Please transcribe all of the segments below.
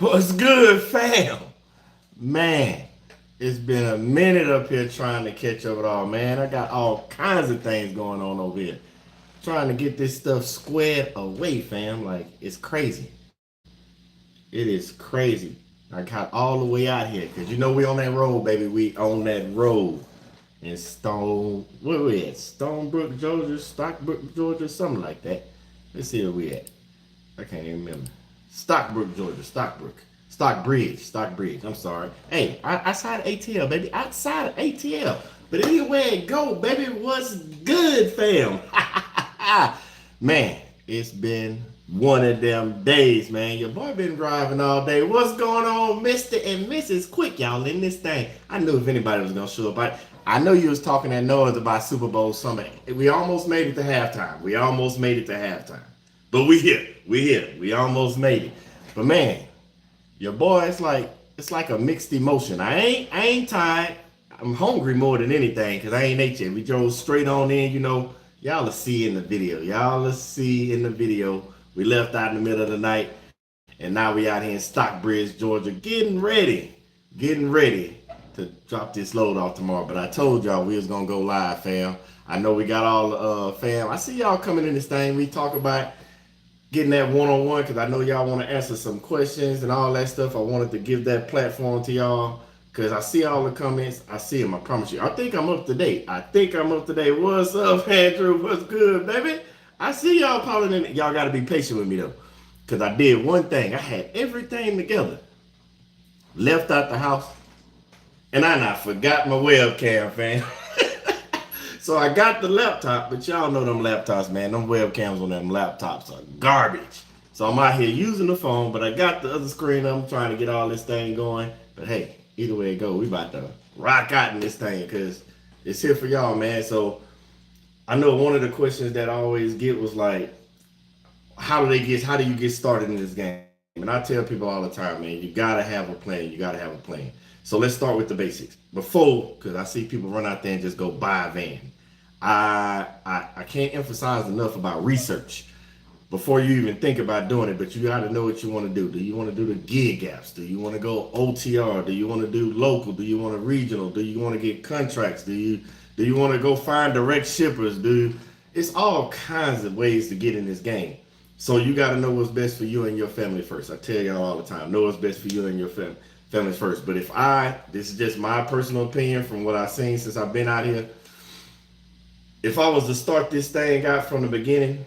What's good, fam? Man, it's been a minute up here trying to catch up with all, man. I got all kinds of things going on over here. Trying to get this stuff squared away, fam. Like, it's crazy. It is crazy. I got all the way out here. Because you know we on that road, baby. We on that road. In where we at? Stonebrook, Georgia, Stockbrook, Georgia, something like that. Let's see where we at. I can't even remember. Stockbrook, Georgia. Stockbridge. I'm sorry. Hey, outside of ATL, baby. Outside of ATL. But anywhere it go, baby, what's good, fam? Man, it's been one of them days, man. Your boy been driving all day. What's going on, Mr. and Mrs. Quick, y'all, in this thing? I knew if anybody was gonna show up. I know you was talking that noise about Super Bowl Sunday. We almost made it to halftime. But we here. We almost made it. But man, your boy, it's like a mixed emotion. I ain't tired. I'm hungry more than anything because I ain't ate yet. We drove straight on in, y'all will see in the video. We left out in the middle of the night, and now we out here in Stockbridge, Georgia, getting ready to drop this load off tomorrow. But I told y'all we was gonna go live, fam. I know we got all the fam. I see y'all coming in this thing. We talk about getting that one-on-one because I know y'all want to answer some questions and all that stuff. I wanted to give that platform to y'all because I see all the comments. I see them, I promise you. I think I'm up to date. What's up, Andrew? What's good, baby? I see y'all calling in. Y'all got to be patient with me, though, because I did one thing. I had everything together, left out the house, and I not forgot my webcam, fam. So I got the laptop, but y'all know them laptops, man. Them webcams on them laptops are garbage. So I'm out here using the phone, but I got the other screen. I'm trying to get all this thing going. But hey, either way it go, we about to rock out in this thing because it's here for y'all, man. So I know one of the questions that I always get was like, how do you get started in this game? And I tell people all the time, man, you gotta have a plan. So let's start with the basics. Because I see people run out there and just go buy a van. I can't emphasize enough about research before you even think about doing it, but you got to know what you want to do. Do you want to do the gig apps? Do you want to go OTR? Do you want to do local? Do you want to regional? Do you want to get contracts? Do you want to go find direct shippers? It's all kinds of ways to get in this game. So you got to know what's best for you and your family first. I tell y'all all the time, know what's best for you and your family first. But this is just my personal opinion from what I've seen since I've been out here. If I was to start this thing out from the beginning,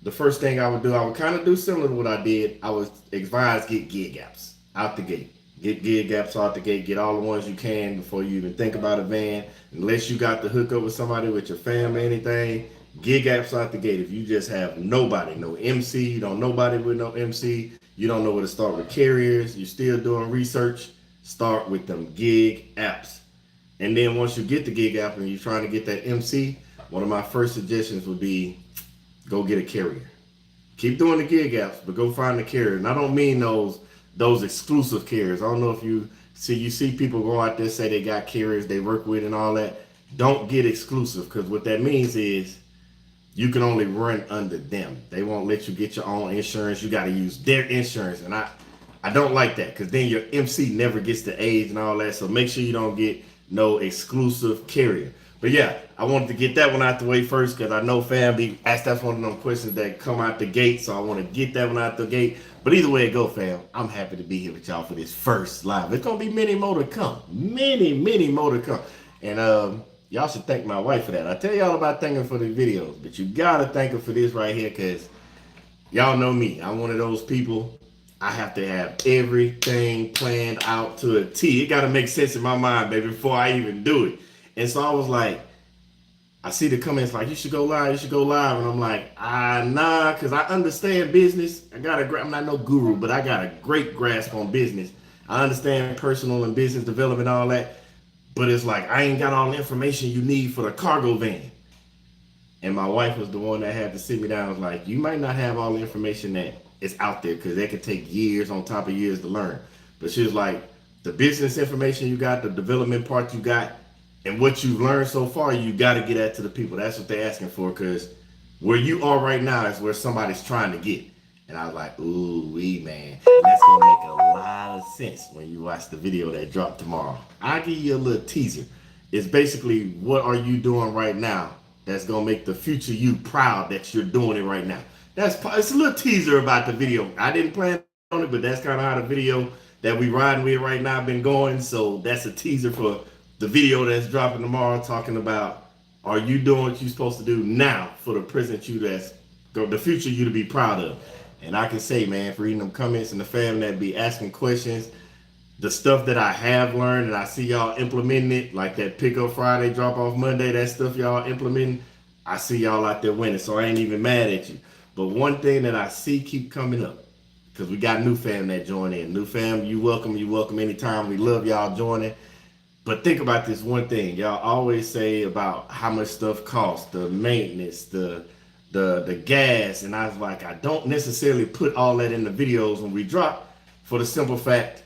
the first thing I would do, I would kind of do similar to what I did. I would advise get gig apps out the gate. Get gig apps out the gate. Get all the ones you can before you even think about a van. Unless you got to hook up with somebody with your family or anything, gig apps out the gate. If you just have nobody, no MC, you don't nobody with no MC, you don't know where to start with carriers, you're still doing research, start with them gig apps. And then once you get the gig app and you're trying to get that MC, one of my first suggestions would be go get a carrier. Keep doing the gig apps, but go find a carrier. And I don't mean those exclusive carriers. I don't know if you see people go out there say they got carriers they work with and all that. Don't get exclusive, because what that means is you can only run under them. They won't let you get your own insurance. You got to use their insurance. And I don't like that, because then your MC never gets the age and all that. So make sure you don't get no exclusive carrier. But yeah, I wanted to get that one out the way first because I know fam asked that's one of them questions that come out the gate. So I want to get that one out the gate. But either way it go, fam, I'm happy to be here with y'all for this first live. It's gonna be many more to come. Many more to come. And y'all should thank my wife for that. I tell y'all about thanking for the videos, but you gotta thank her for this right here, because y'all know me. I'm one of those people. I have to have everything planned out to a T. It gotta make sense in my mind, baby, before I even do it. And so I was like, I see the comments like, you should go live. And I'm like, nah, because I understand business. I'm not no guru, but I got a great grasp on business. I understand personal and business development, all that. But it's like, I ain't got all the information you need for the cargo van. And my wife was the one that had to sit me down. I was like, you might not have all the information that is out there, because that could take years on top of years to learn. But she was like, the business information you got, the development part you got, and what you've learned so far, you got to get that to the people. That's what they're asking for, because where you are right now is where somebody's trying to get. And I was like, ooh, wee, man. And that's going to make a lot of sense when you watch the video that dropped tomorrow. I'll give you a little teaser. It's basically, what are you doing right now that's going to make the future you proud that you're doing it right now? It's a little teaser about the video. I didn't plan on it, but that's kind of how the video that we riding with right now been going. So that's a teaser for the video that's dropping tomorrow, talking about, are you doing what you're supposed to do now for the present you that's the future you to be proud of? And I can say, man, for reading them comments and the fam that be asking questions, the stuff that I have learned and I see y'all implementing it, like that pickup Friday, drop off Monday, that stuff y'all implementing, I see y'all out there winning. So I ain't even mad at you. But one thing that I see keep coming up, because we got new fam that join in. New fam, you welcome anytime. We love y'all joining. But think about this one thing. Y'all always say about how much stuff costs, the maintenance, the gas. And I was like, I don't necessarily put all that in the videos when we drop, for the simple fact,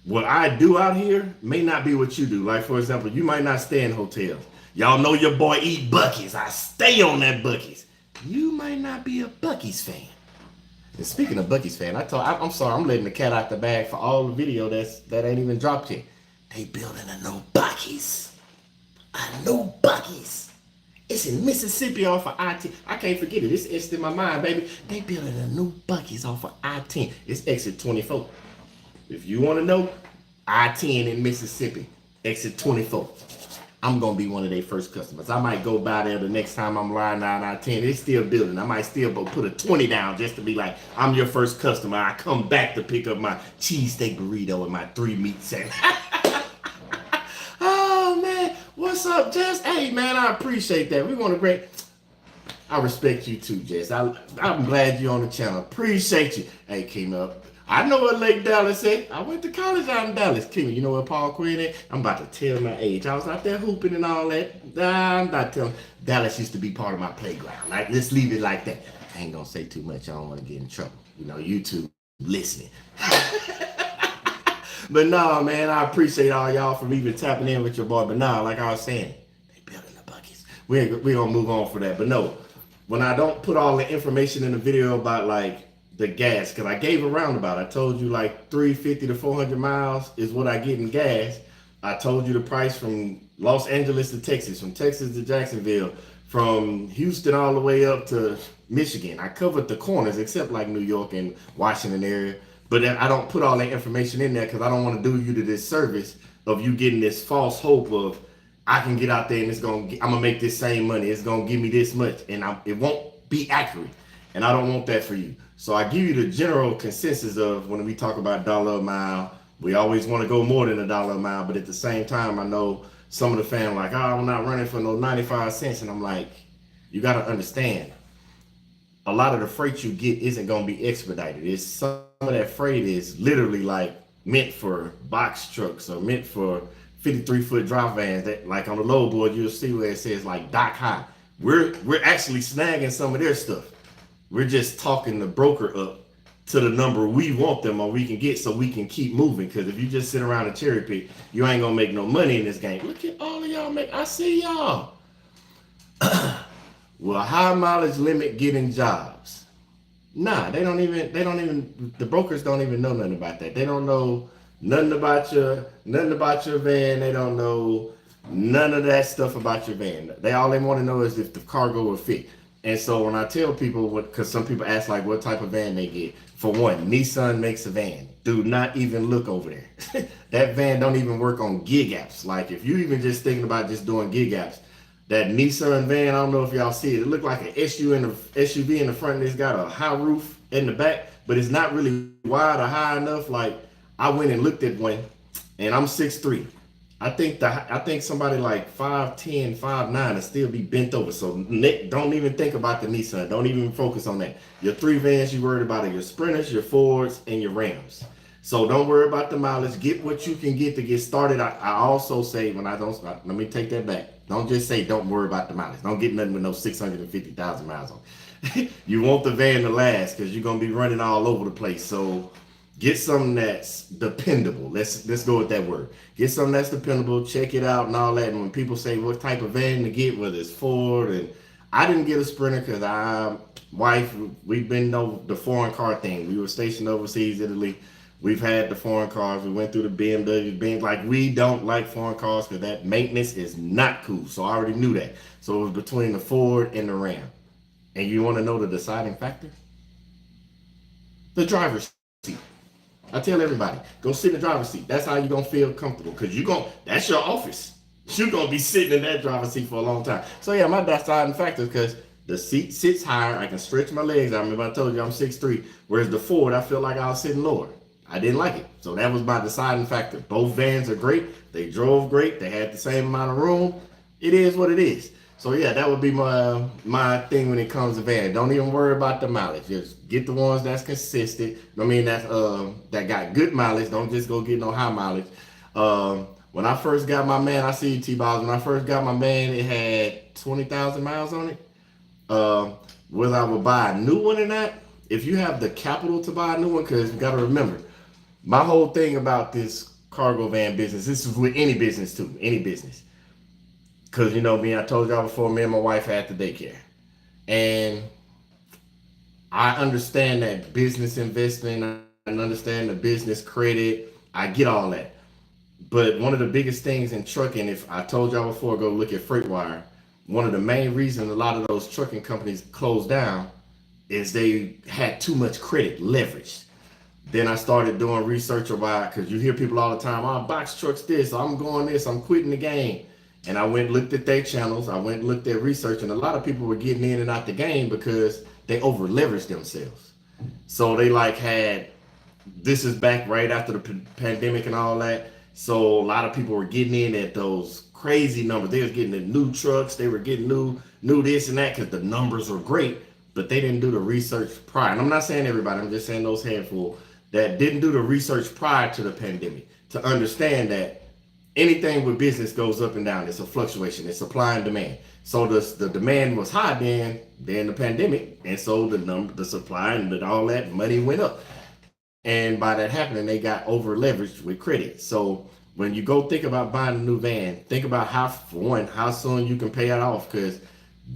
what I do out here may not be what you do. Like, for example, you might not stay in hotels. Y'all know your boy eat Buc-ee's. I stay on that Buc-ee's. You might not be a Buc-ee's fan. And speaking of Buc-ee's fan, I'm sorry, I'm letting the cat out the bag for all the video that ain't even dropped yet. They building a new Buc-ee's. A new Buc-ee's. It's in Mississippi off of I-10. I can't forget it. It's etched in my mind, baby. They building a new Buc-ee's off of I-10. It's exit 24. If you want to know, I-10 in Mississippi, exit 24. I'm going to be one of their first customers. I might go by there the next time I'm riding down I-10. It's still building. I might still go put a 20 down just to be like, I'm your first customer. I come back to pick up my cheesesteak burrito and my 3 meat sandwich. Oh, man. What's up, Jess? Hey, man, I appreciate that. We want to bring... I respect you too, Jess. I'm glad you're on the channel. Appreciate you. Hey, Kima, I know what Lake Dallas is. I went to college out in Dallas. Kima, you know what Paul Quinn is? I'm about to tell my age. I was out there hooping and all that. Nah, I'm not telling. Dallas used to be part of my playground. Like, let's leave it like that. I ain't gonna say too much. I don't want to get in trouble. You know, YouTube listening. But nah, man, I appreciate all y'all for even tapping in with your boy. But nah, like I was saying, they building the Buc-ee's. We're gonna move on for that. But no, when I don't put all the information in the video about like the gas, because I gave a roundabout. I told you like 350 to 400 miles is what I get in gas. I told you the price from Los Angeles to Texas, from Texas to Jacksonville, from Houston all the way up to Michigan. I covered the corners except like New York and Washington area. But I don't put all that information in there because I don't want to do you to this service of you getting this false hope of I can get out there and I'm gonna make this same money. It's gonna give me this much, and it won't be accurate. And I don't want that for you. So I give you the general consensus of when we talk about dollar a mile, we always want to go more than $1 a mile. But at the same time, I know some of the fans like, oh, I'm not running for no 95 cents. And I'm like, you got to understand, a lot of the freight you get isn't going to be expedited. It's some of that freight is literally like meant for box trucks or meant for 53-foot drop vans. That, like on the load board, you'll see where it says like dock high. We're actually snagging some of their stuff. We're just talking the broker up to the number we want them or we can get so we can keep moving. Because if you just sit around and cherry pick, you ain't gonna make no money in this game. Look at all of y'all I see y'all. Will high mileage limit getting jobs? Nah, they don't even, the brokers don't even know nothing about that. They don't know nothing about your van. They don't know none of that stuff about your van. All they want to know is if the cargo will fit. And so when I tell people because some people ask like what type of van they get. For one, Nissan makes a van. Do not even look over there. That van don't even work on gig apps. Like if you even just thinking about just doing gig apps, that Nissan van, I don't know if y'all see it. It looked like an SUV in the front. And it's got a high roof in the back, but it's not really wide or high enough. Like I went and looked at one, and I'm 6'3". I think somebody like 5'10", 5'9" will still be bent over. So don't even think about the Nissan. Don't even focus on that. Your 3 vans you worried about are your Sprinters, your Fords, and your Rams. So don't worry about the mileage. Get what you can get to get started. I also say let me take that back. Don't just say don't worry about the mileage. Don't get nothing with no 650,000 miles on. You want the van to last because you're gonna be running all over the place. So get something that's dependable. Let's go with that word. Get something that's dependable. Check it out and all that. And when people say what type of van to get, whether it's Ford, and I didn't get a Sprinter because wife, we've been over the foreign car thing. We were stationed overseas, Italy. We've had the foreign cars. We went through the BMW, Benz. Like, we don't like foreign cars because that maintenance is not cool. So I already knew that. So it was between the Ford and the Ram. And you want to know the deciding factor? The driver's seat. I tell everybody, go sit in the driver's seat. That's how you're going to feel comfortable because that's your office. You're going to be sitting in that driver's seat for a long time. So yeah, my deciding factor is because the seat sits higher. I can stretch my legs out. Remember I told you I'm 6'3", whereas the Ford, I feel like I was sitting lower. I didn't like it. So that was my deciding factor. Both vans are great. They drove great. They had the same amount of room. It is what it is. So yeah, that would be my thing when it comes to van. Don't even worry about the mileage. Just get the ones that's consistent. I mean that got good mileage. Don't just go get no high mileage. When I first got my man, I see T-Balls. When I first got my man, it had 20,000 miles on it. Whether I would buy a new one or not, if you have the capital to buy a new one, because you got to remember, my whole thing about this cargo van business, this is with any business too, any business. Because, you know, I told y'all before, me and my wife had the daycare. And I understand that business investment, I understand the business credit, I get all that. But one of the biggest things in trucking, if I told y'all before, go look at FreightWire, one of the main reasons a lot of those trucking companies closed down is they had too much credit leverage. Then I started doing research about, because you hear people all the time, oh, box trucks this, I'm going this, I'm quitting the game. And I went and looked at their channels, I went and looked at research, and a lot of people were getting in and out the game because they over leveraged themselves. So they this is back right after the pandemic and all that. So a lot of people were getting in at those crazy numbers. They was getting the new trucks, they were getting new this and that because the numbers were great, but they didn't do the research prior. And I'm not saying everybody, I'm just saying those handful that didn't do the research prior to the pandemic to understand that anything with business goes up and down. It's a fluctuation. It's supply and demand. So the demand was high then the pandemic, and so the supply and all that money went up. And by that happening, they got over leveraged with credit. So when you go think about buying a new van, think about how soon you can pay it off, because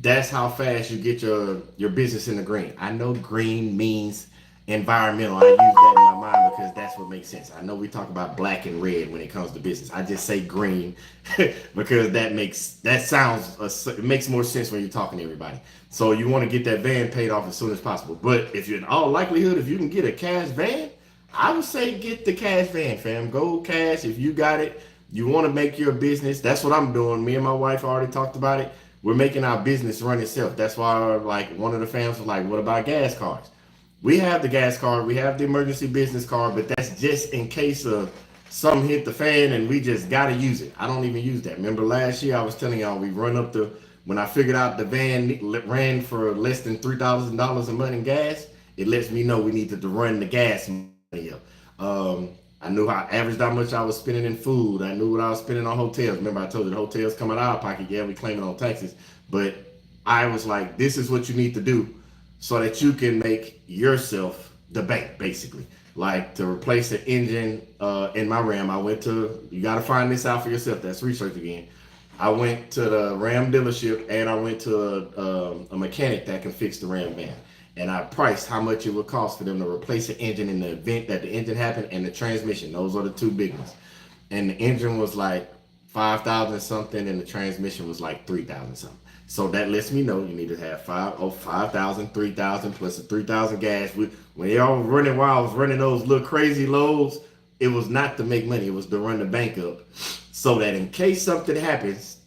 that's how fast you get your business in the green. I know green means environmental. I use that in my mind because that's what makes sense. I know we talk about black and red when it comes to business. I just say green because it makes more sense when you're talking to everybody. So you want to get that van paid off as soon as possible. But if you're in all likelihood, if you can get a cash van, I would say get the cash van, fam. Go cash. If you got it, you want to make your business. That's what I'm doing. Me and my wife already talked about it. We're making our business run itself. That's why, like, one of the fans was like, what about gas cards? We have the gas card, we have the emergency business card, but that's just in case of something hit the fan and we just gotta use it. I don't even use that. Remember last year I was telling y'all when I figured out the van ran for less than $3,000 a month in gas, it lets me know we needed to run the gas money up. I knew I averaged how much I was spending in food. I knew what I was spending on hotels. Remember I told you the hotels come out of our pocket. Yeah, we claim it on taxes, but I was like, this is what you need to do so that you can make yourself the bank, basically. Like to replace the engine in my Ram, you got to find this out for yourself. That's research again. I went to the Ram dealership and I went to a mechanic that can fix the Ram van. And I priced how much it would cost for them to replace the engine in the event that the engine happened and the transmission. Those are the two big ones. And the engine was like 5,000 something and the transmission was like 3,000 something. So that lets me know you need to have 5,000, 3,000 plus the 3,000 gas. When y'all running, while I was running those little crazy loads, it was not to make money. It was to run the bank up so that in case something happens,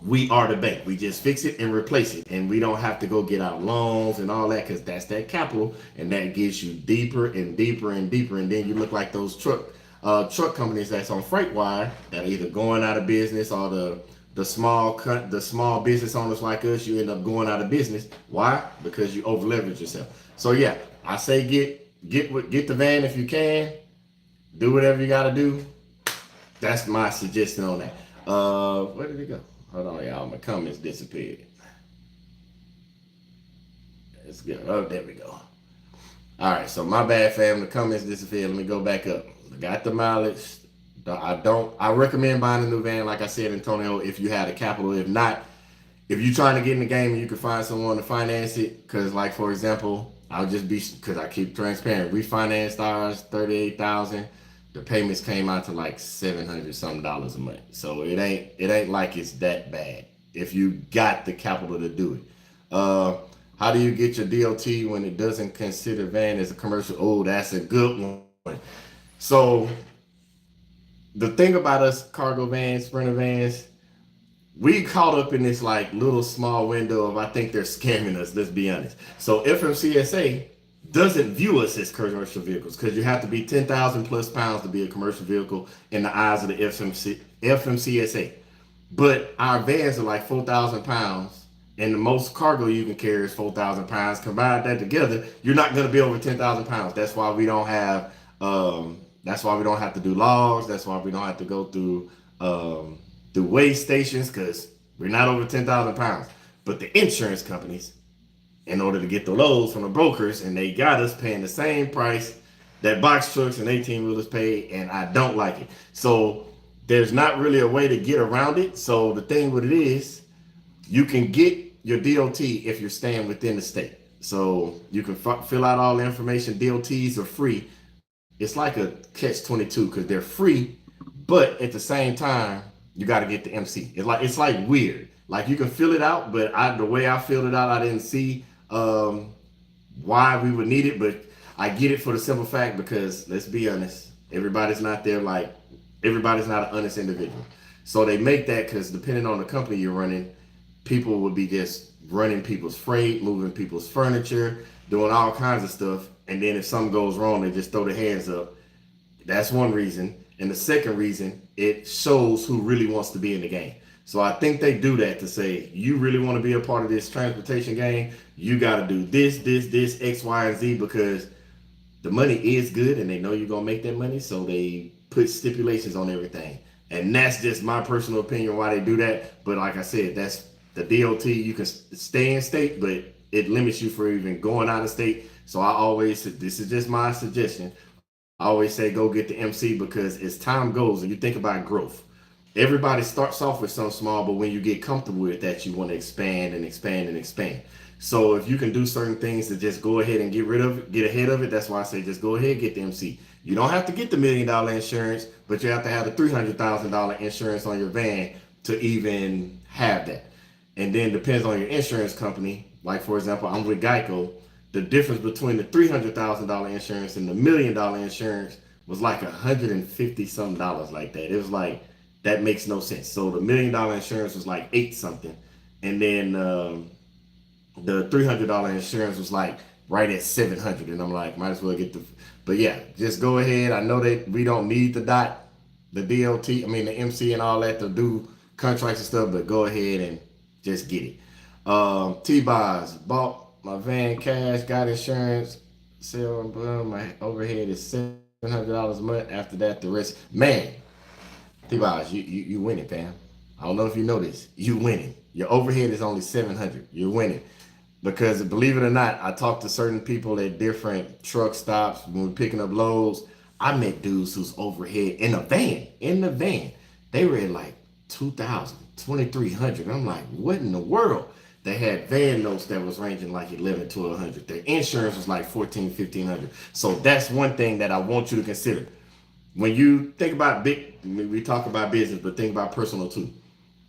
we are the bank. We just fix it and replace it. And we don't have to go get out loans and all that because that's that capital. And that gets you deeper and deeper and deeper. And then you look like those truck companies that's on FreightWire that are either going out of business or the small business owners like us, you end up going out of business. Why? Because you over leverage yourself. So yeah, I say get the van if you can. Do whatever you gotta do. That's my suggestion on that. Where did it go? Hold on, y'all. My comments disappeared. Let's go. Oh, there we go. All right, so my bad, fam. The comments disappeared. Let me go back up. Got the mileage. I recommend buying a new van, like I said, Antonio, if you had a capital. If not, If you're trying to get in the game and you can find someone to finance it, because like for example, I'll just be because I keep transparent. We financed ours 38,000. The payments came out to like $700 a month. So it ain't like it's that bad if you got the capital to do it. How do you get your DOT when it doesn't consider van as a commercial? Oh, that's a good one. So the thing about us cargo vans, sprinter vans, we caught up in this like little small window of I think they're scamming us. Let's be honest. So FMCSA doesn't view us as commercial vehicles because you have to be 10,000 plus pounds to be a commercial vehicle in the eyes of the FMCSA. But our vans are like 4,000 pounds, and the most cargo you can carry is 4,000 pounds. Combine that together, you're not going to be over 10,000 pounds. That's why we don't have. That's why we don't have to do logs. That's why we don't have to go through weigh stations because we're not over 10,000 pounds. But the insurance companies, in order to get the loads from the brokers, and they got us paying the same price that box trucks and 18 wheelers pay, and I don't like it. So there's not really a way to get around it. So the thing with it is, you can get your DOT if you're staying within the state. So you can fill out all the information. DOTs are free. It's like a catch-22 because they're free, but at the same time, you got to get the MC. It's like weird. Like you can fill it out, but the way I filled it out, I didn't see why we would need it. But I get it for the simple fact because let's be honest, everybody's not an honest individual. So they make that because depending on the company you're running, people would be just running people's freight, moving people's furniture, doing all kinds of stuff. And then if something goes wrong, they just throw their hands up. That's one reason. And the second reason, it shows who really wants to be in the game. So I think they do that to say, you really want to be a part of this transportation game, you got to do this, X, Y, and Z, because the money is good and they know you're going to make that money. So they put stipulations on everything. And that's just my personal opinion why they do that. But like I said, that's the DOT. You can stay in state, but it limits you for even going out of state. So I always, this is just my suggestion, I always say go get the MC because as time goes and you think about growth, everybody starts off with something small, but when you get comfortable with that, you want to expand and expand and expand. So if you can do certain things to just go ahead and get ahead of it, that's why I say just go ahead, get the MC. You don't have to get the $1 million insurance, but you have to have the $300,000 insurance on your van to even have that. And then depends on your insurance company. Like for example, I'm with Geico. The difference between the $300,000 insurance and the $1 million insurance was like $150 something like that. It was like, that makes no sense. So the $1 million insurance was like 8 something. And then the $300 insurance was like right at 700. And I'm like, might as well get but yeah, just go ahead. I know that we don't need the the MC and all that to do contracts and stuff, but go ahead and just get it. T-Boz, bought my van cash, got insurance, sell, my overhead is $700 a month. After that, the rest, man, T-Boz, you winning, fam. I don't know if you know this. You winning. Your overhead is only $700. You're winning. Because believe it or not, I talked to certain people at different truck stops when we're picking up loads. I met dudes whose overhead in the van, they were at like 2,000, 2,300. I'm like, what in the world? They had van notes that was ranging like 11 to 100. Their insurance was like 14, 1,500. So that's one thing that I want you to consider. When you think about we talk about business, but think about personal too.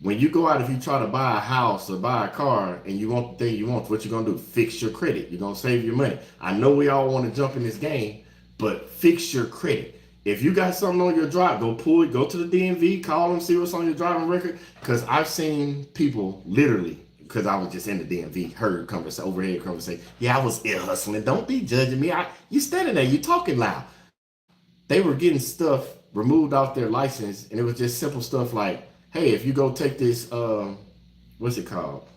When you go out, if you try to buy a house or buy a car and you want the thing you want, what you're going to do? Fix your credit. You're going to save your money. I know we all want to jump in this game, but fix your credit. If you got something on your drive, go to the DMV, call them, see what's on your driving record. Because I've seen people literally, because I was just in the DMV, heard overhead conversation. Yeah, I was ear hustling. Don't be judging me. You standing there, you talking loud. They were getting stuff removed off their license, and it was just simple stuff like, hey, if you go take this, what's it called?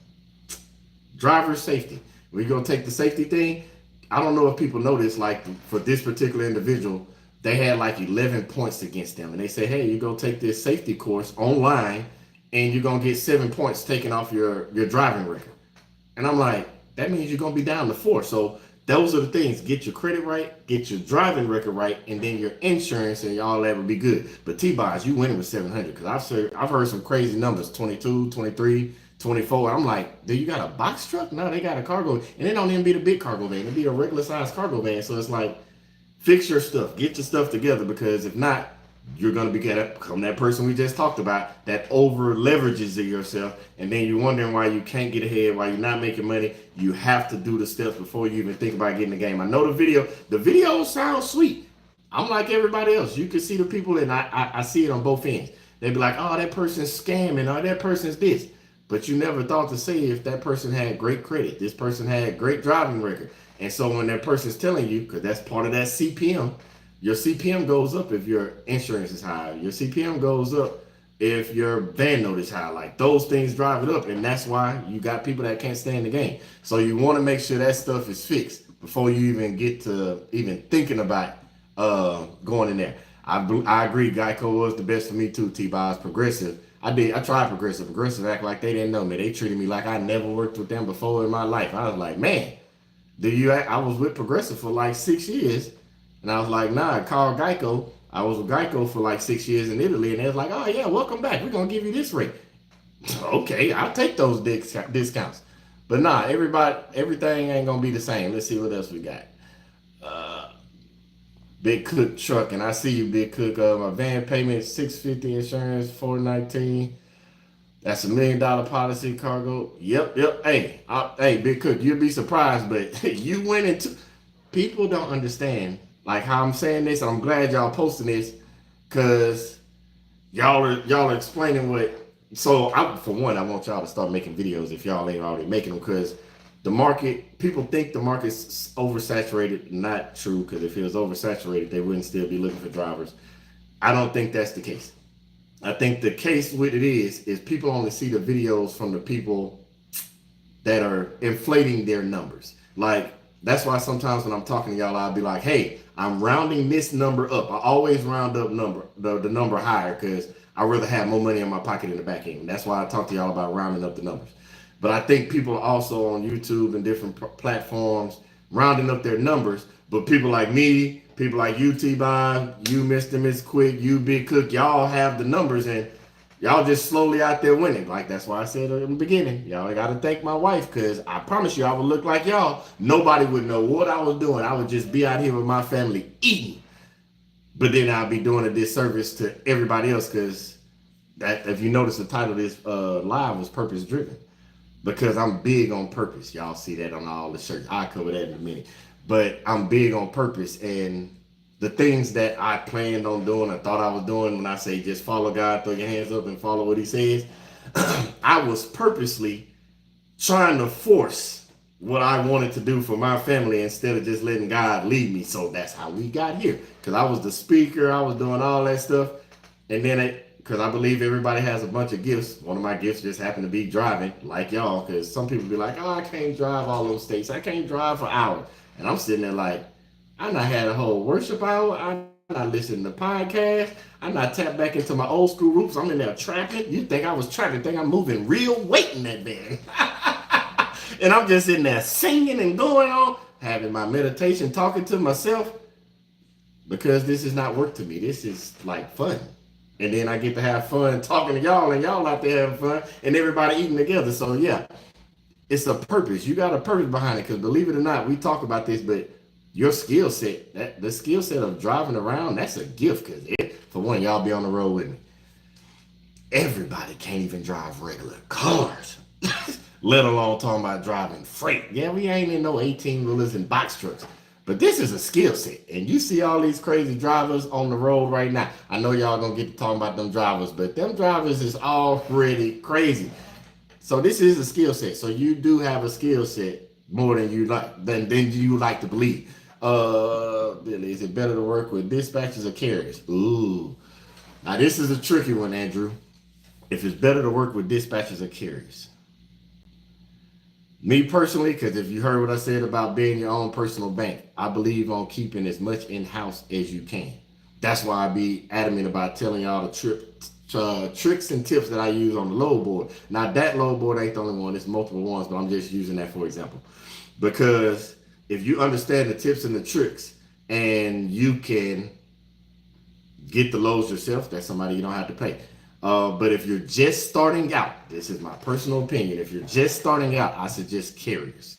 Driver's safety. When you go take the safety thing, I don't know if people know this, like for this particular individual, they had like 11 points against them. And they say, hey, you go take this safety course online and you're going to get 7 points taken off your driving record. And I'm like, that means you're going to be down to 4. So those are the things. Get your credit right, get your driving record right, and then your insurance and all that will be good. But T-Boz, you winning with 700 because I've heard some crazy numbers, 22, 23, 24. I'm like, do you got a box truck? No, they got a cargo. And it don't even be the big cargo van. It be a regular size cargo van. So it's like, fix your stuff. Get your stuff together, because if not, you're going to become that person we just talked about that over leverages it yourself. And then you're wondering why you can't get ahead, why you're not making money. You have to do the steps before you even think about getting the game. I know the video sounds sweet. I'm like everybody else. You can see the people, and I see it on both ends. They be like, oh, that person's scamming, or that person's this. But you never thought to say if that person had great credit, this person had great driving record. And so when that person's telling you, because that's part of that CPM, your CPM goes up if your insurance is high. Your CPM goes up if your van note is high. Like, those things drive it up. And that's why you got people that can't stay in the game. So you want to make sure that stuff is fixed before you even get to even thinking about going in there. I agree. Geico was the best for me too. T-Boz. Progressive. I tried Progressive. Progressive act like they didn't know me. They treated me like I never worked with them before in my life. I was like, man, I was with Progressive for like 6 years. And I was like, nah, call Geico. I was with Geico for like 6 years in Italy. And they was like, oh yeah, welcome back. We're going to give you this rate. Okay, I'll take those discounts. But nah, everything ain't going to be the same. Let's see what else we got. Big Cook truck, and I see you, Big Cook. My van payment $650, insurance $419. That's $1 million policy, cargo. Yep. Hey, Big Cook, you'll be surprised, but you went into. People don't understand like how I'm saying this. And I'm glad y'all posting this, because y'all are explaining what. So for one, I want y'all to start making videos if y'all ain't already making them, because the market, people think the market's oversaturated. Not true, because if it was oversaturated, they wouldn't still be looking for drivers. I don't think that's the case. I think the case with it is people only see the videos from the people that are inflating their numbers. Like, that's why sometimes when I'm talking to y'all, I'll be like, hey, I'm rounding this number up. I always round up the number higher, because I'd rather have more money in my pocket in the back end. That's why I talk to y'all about rounding up the numbers. But I think people are also on YouTube and different platforms rounding up their numbers. But people like me, people like you, T-Bob, you, Mr. Miss Quick, you, Big Cook, y'all have the numbers, and y'all just slowly out there winning. Like, that's why I said in the beginning, y'all got to thank my wife, because I promise you, I would look like y'all. Nobody would know what I was doing. I would just be out here with my family eating. But then I'll be doing a disservice to everybody else, because that, if you notice, the title of this live was Purpose Driven. Because I'm big on purpose. Y'all see that on all the shirts. I'll cover that in a minute. But I'm big on purpose, and the things that I planned on doing, I thought I was doing, when I say just follow God, throw your hands up and follow what he says, I was purposely trying to force what I wanted to do for my family instead of just letting God lead me. So that's how we got here. Because I was the speaker, I was doing all that stuff. And then because I believe everybody has a bunch of gifts. One of my gifts just happened to be driving, like y'all, because some people be like, oh, I can't drive all those states. I can't drive for hours. And I'm sitting there like, I not had a whole worship hour. I'm not listening to podcasts. I'm not tapped back into my old school roots. I'm in there trapping. You think I was trapping? Think I'm moving real weight in that bed. And I'm just in there singing and going on, having my meditation, talking to myself, because this is not work to me. This is like fun. And then I get to have fun talking to y'all, and y'all out there having fun, and everybody eating together. So yeah, it's a purpose. You got a purpose behind it, because believe it or not, we talk about this, but your skill set, the skill set of driving around, that's a gift. Because for one, y'all be on the road with me. Everybody can't even drive regular cars, let alone talking about driving freight. Yeah, we ain't in no 18-wheelers and box trucks. But this is a skill set. And you see all these crazy drivers on the road right now. I know y'all gonna get to talking about them drivers, but them drivers is already crazy. So this is a skill set. So you do have a skill set more than you like to believe. Billy, is it better to work with dispatchers or carriers? Ooh. Now this is a tricky one, Andrew. If it's better to work with dispatchers or carriers. Me personally, because if you heard what I said about being your own personal bank, I believe on keeping as much in-house as you can. That's why I be adamant about telling y'all the tricks and tips that I use on the load board. Now that load board ain't the only one, it's multiple ones, but I'm just using that for example. Because if you understand the tips and the tricks, and you can get the loads yourself, that's somebody you don't have to pay. But if you're just starting out, this is my personal opinion. If you're just starting out, I suggest carriers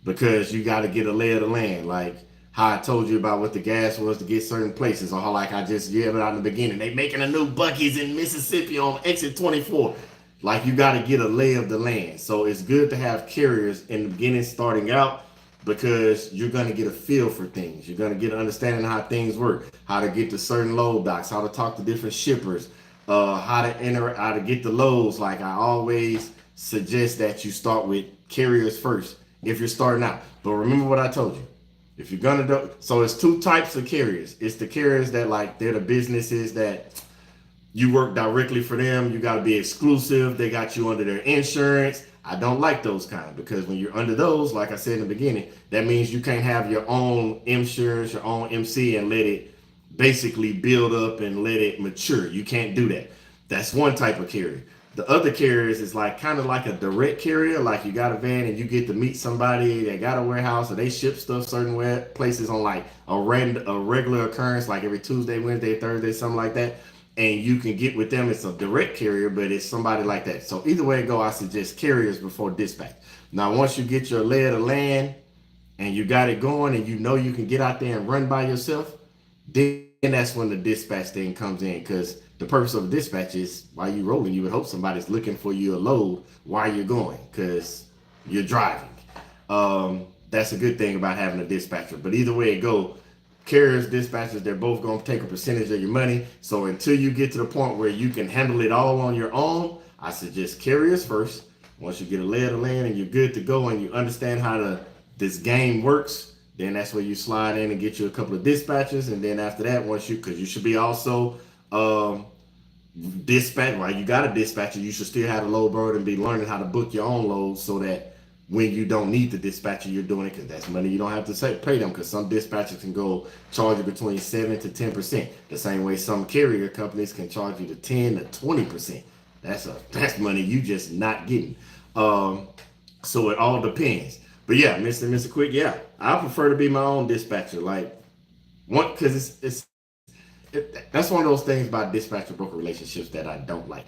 because you got to get a lay of the land. Like how I told you about what the gas was to get certain places, or how like I just gave it out in the beginning. They making a new Buc-ee's in Mississippi on exit 24. Like you got to get a lay of the land. So it's good to have carriers in the beginning starting out because you're going to get a feel for things. You're going to get an understanding of how things work, how to get to certain load docks, how to talk to different shippers, how to enter, how to get the loads. Like I always suggest that you start with carriers first if you're starting out. But remember what I told you. If you're gonna do, so it's two types of carriers. It's the carriers that like they're the businesses that you work directly for them. You got to be exclusive. They got you under their insurance. I don't like those kind because when you're under those, like I said in the beginning, that means you can't have your own insurance, your own MC, and let it basically build up and let it mature. You can't do that. That's one type of carrier. The other carriers is like kind of like a direct carrier, like you got a van and you get to meet somebody that got a warehouse or they ship stuff certain places on like a regular occurrence, like every Tuesday, Wednesday, Thursday, something like that. And you can get with them. It's a direct carrier, but it's somebody like that. So either way it go, I suggest carriers before dispatch. Now, once you get your lay of the land and you got it going and you know you can get out there and run by yourself, then that's when the dispatch thing comes in. Because the purpose of the dispatch is while you're rolling, you would hope somebody's looking for you a load while you're going because you're driving. That's a good thing about having a dispatcher. But either way it go, carriers, dispatchers, they're both going to take a percentage of your money. So until you get to the point where you can handle it all on your own, I suggest carriers first. Once you get a lay of the land and you're good to go and you understand how this game works, then that's where you slide in and get you a couple of dispatchers. And then after that, because you should be also dispatch, right? You got a dispatcher, you should still have a load bird and be learning how to book your own loads so that when you don't need the dispatcher, you're doing it because that's money you don't have to pay them, because some dispatchers can go charge you between 7 to 10%. The same way some carrier companies can charge you to 10 to 20%. That's money you just not getting. So it all depends. But yeah, Mr. Quick, yeah, I prefer to be my own dispatcher. Like one, because that's one of those things about dispatcher broker relationships that I don't like.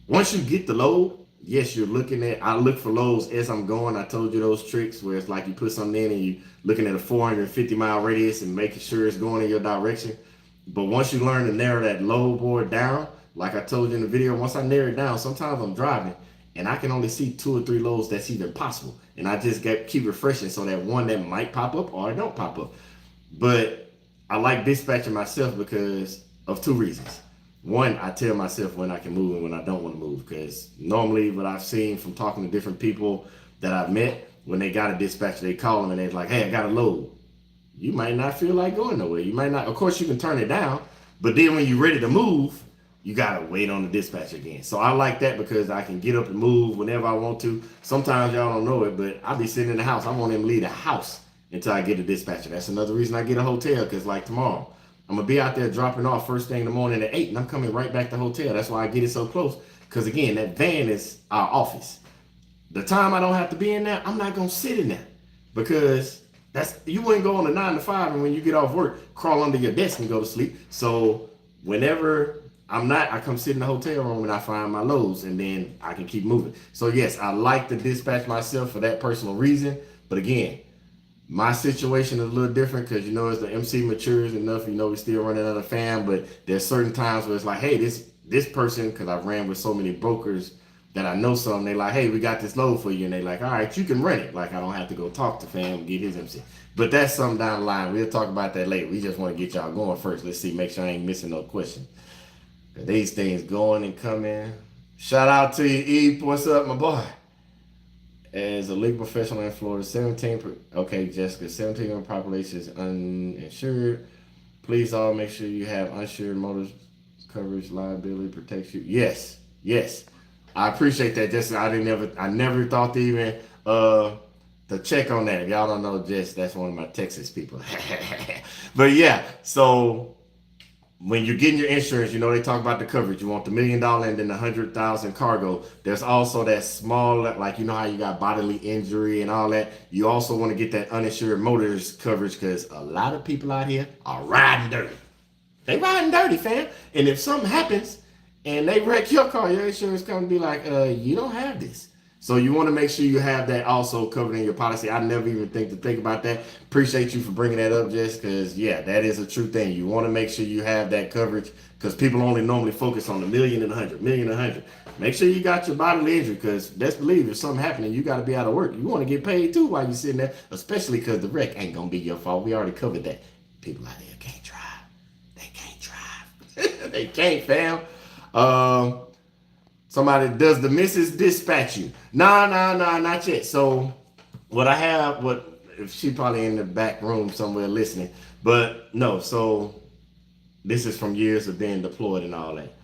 Once you get the load, yes, I look for loads as I'm going. I told you those tricks where it's like you put something in and you looking at a 450-mile radius and making sure it's going in your direction. But once you learn to narrow that load board down, like I told you in the video, once I narrow it down, sometimes I'm driving and I can only see 2 or 3 loads that's even possible. And I just keep refreshing so that one that might pop up or it don't pop up. But I like dispatching myself because of 2 reasons. One, I tell myself when I can move and when I don't want to move, because normally what I've seen from talking to different people that I've met, when they got a dispatcher, they call them and they're like, hey, I got a load. You might not feel like going nowhere. You might not. Of course, you can turn it down, but then when you're ready to move, you got to wait on the dispatcher again. So I like that because I can get up and move whenever I want to. Sometimes y'all don't know it, but I'll be sitting in the house. I won't even leave the house until I get a dispatcher. That's another reason I get a hotel, because like tomorrow, I'm going to be out there dropping off first thing in the morning at 8, and I'm coming right back to the hotel. That's why I get it so close, because, again, that van is our office. The time I don't have to be in there, I'm not going to sit in there, because you wouldn't go on a 9 to 5, and when you get off work, crawl under your desk and go to sleep. So whenever I come sit in the hotel room and I find my loads, and then I can keep moving. So, yes, I like to dispatch myself for that personal reason, but, again, my situation is a little different because, as the MC matures enough, we're still running out of fam, but there's certain times where it's like, hey, this person, because I've ran with so many brokers that I know some, they like, hey, we got this load for you. And they like, all right, you can run it. Like, I don't have to go talk to fam and get his MC. But that's something down the line. We'll talk about that later. We just want to get y'all going first. Let's see, make sure I ain't missing no question. These things going and coming. Shout out to you, Eve. What's up, my boy? As a legal professional in Florida, 17% population is uninsured. Please all make sure you have uninsured motorist coverage, liability protects you. Yes. I appreciate that, Jessica. I never thought to even to check on that. If y'all don't know Jess, that's one of my Texas people. But yeah, so when you're getting your insurance, they talk about the coverage. You want the $1 million and then the 100,000 cargo. There's also that small, like, how you got bodily injury and all that. You also want to get that uninsured motorist coverage, because a lot of people out here are riding dirty. They riding dirty, fam. And if something happens and they wreck your car, your insurance company be like, you don't have this. So you want to make sure you have that also covered in your policy. I never even think about that. Appreciate you for bringing that up, Jess, because yeah, that is a true thing. You want to make sure you have that coverage because people only normally focus on the million and 100. Make sure you got your bodily injury because best believe if something happening, you got to be out of work. You want to get paid too while you're sitting there, especially because the wreck ain't gonna be your fault. We already covered that. People out there can't drive. They can't drive. They can't, fam. Somebody, does the missus dispatch you? Nah, not yet. So what I have, if she probably in the back room somewhere listening, but no, so this is from years of being deployed and all that.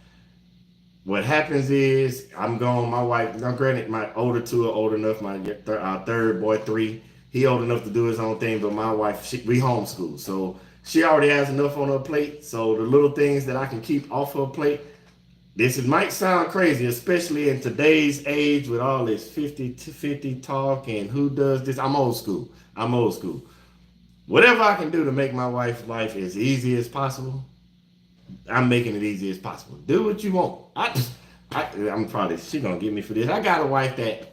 What happens is I'm gone, my wife, now granted my older two are old enough, our third boy 3, he old enough to do his own thing, but my wife, we homeschool. So she already has enough on her plate. So the little things that I can keep off her plate, might sound crazy, especially in today's age with all this 50-50 talk and who does this. I'm old school. Whatever I can do to make my wife's life as easy as possible, I'm making it easy as possible. Do what you want. I'm probably, she gonna get me for this. I got a wife that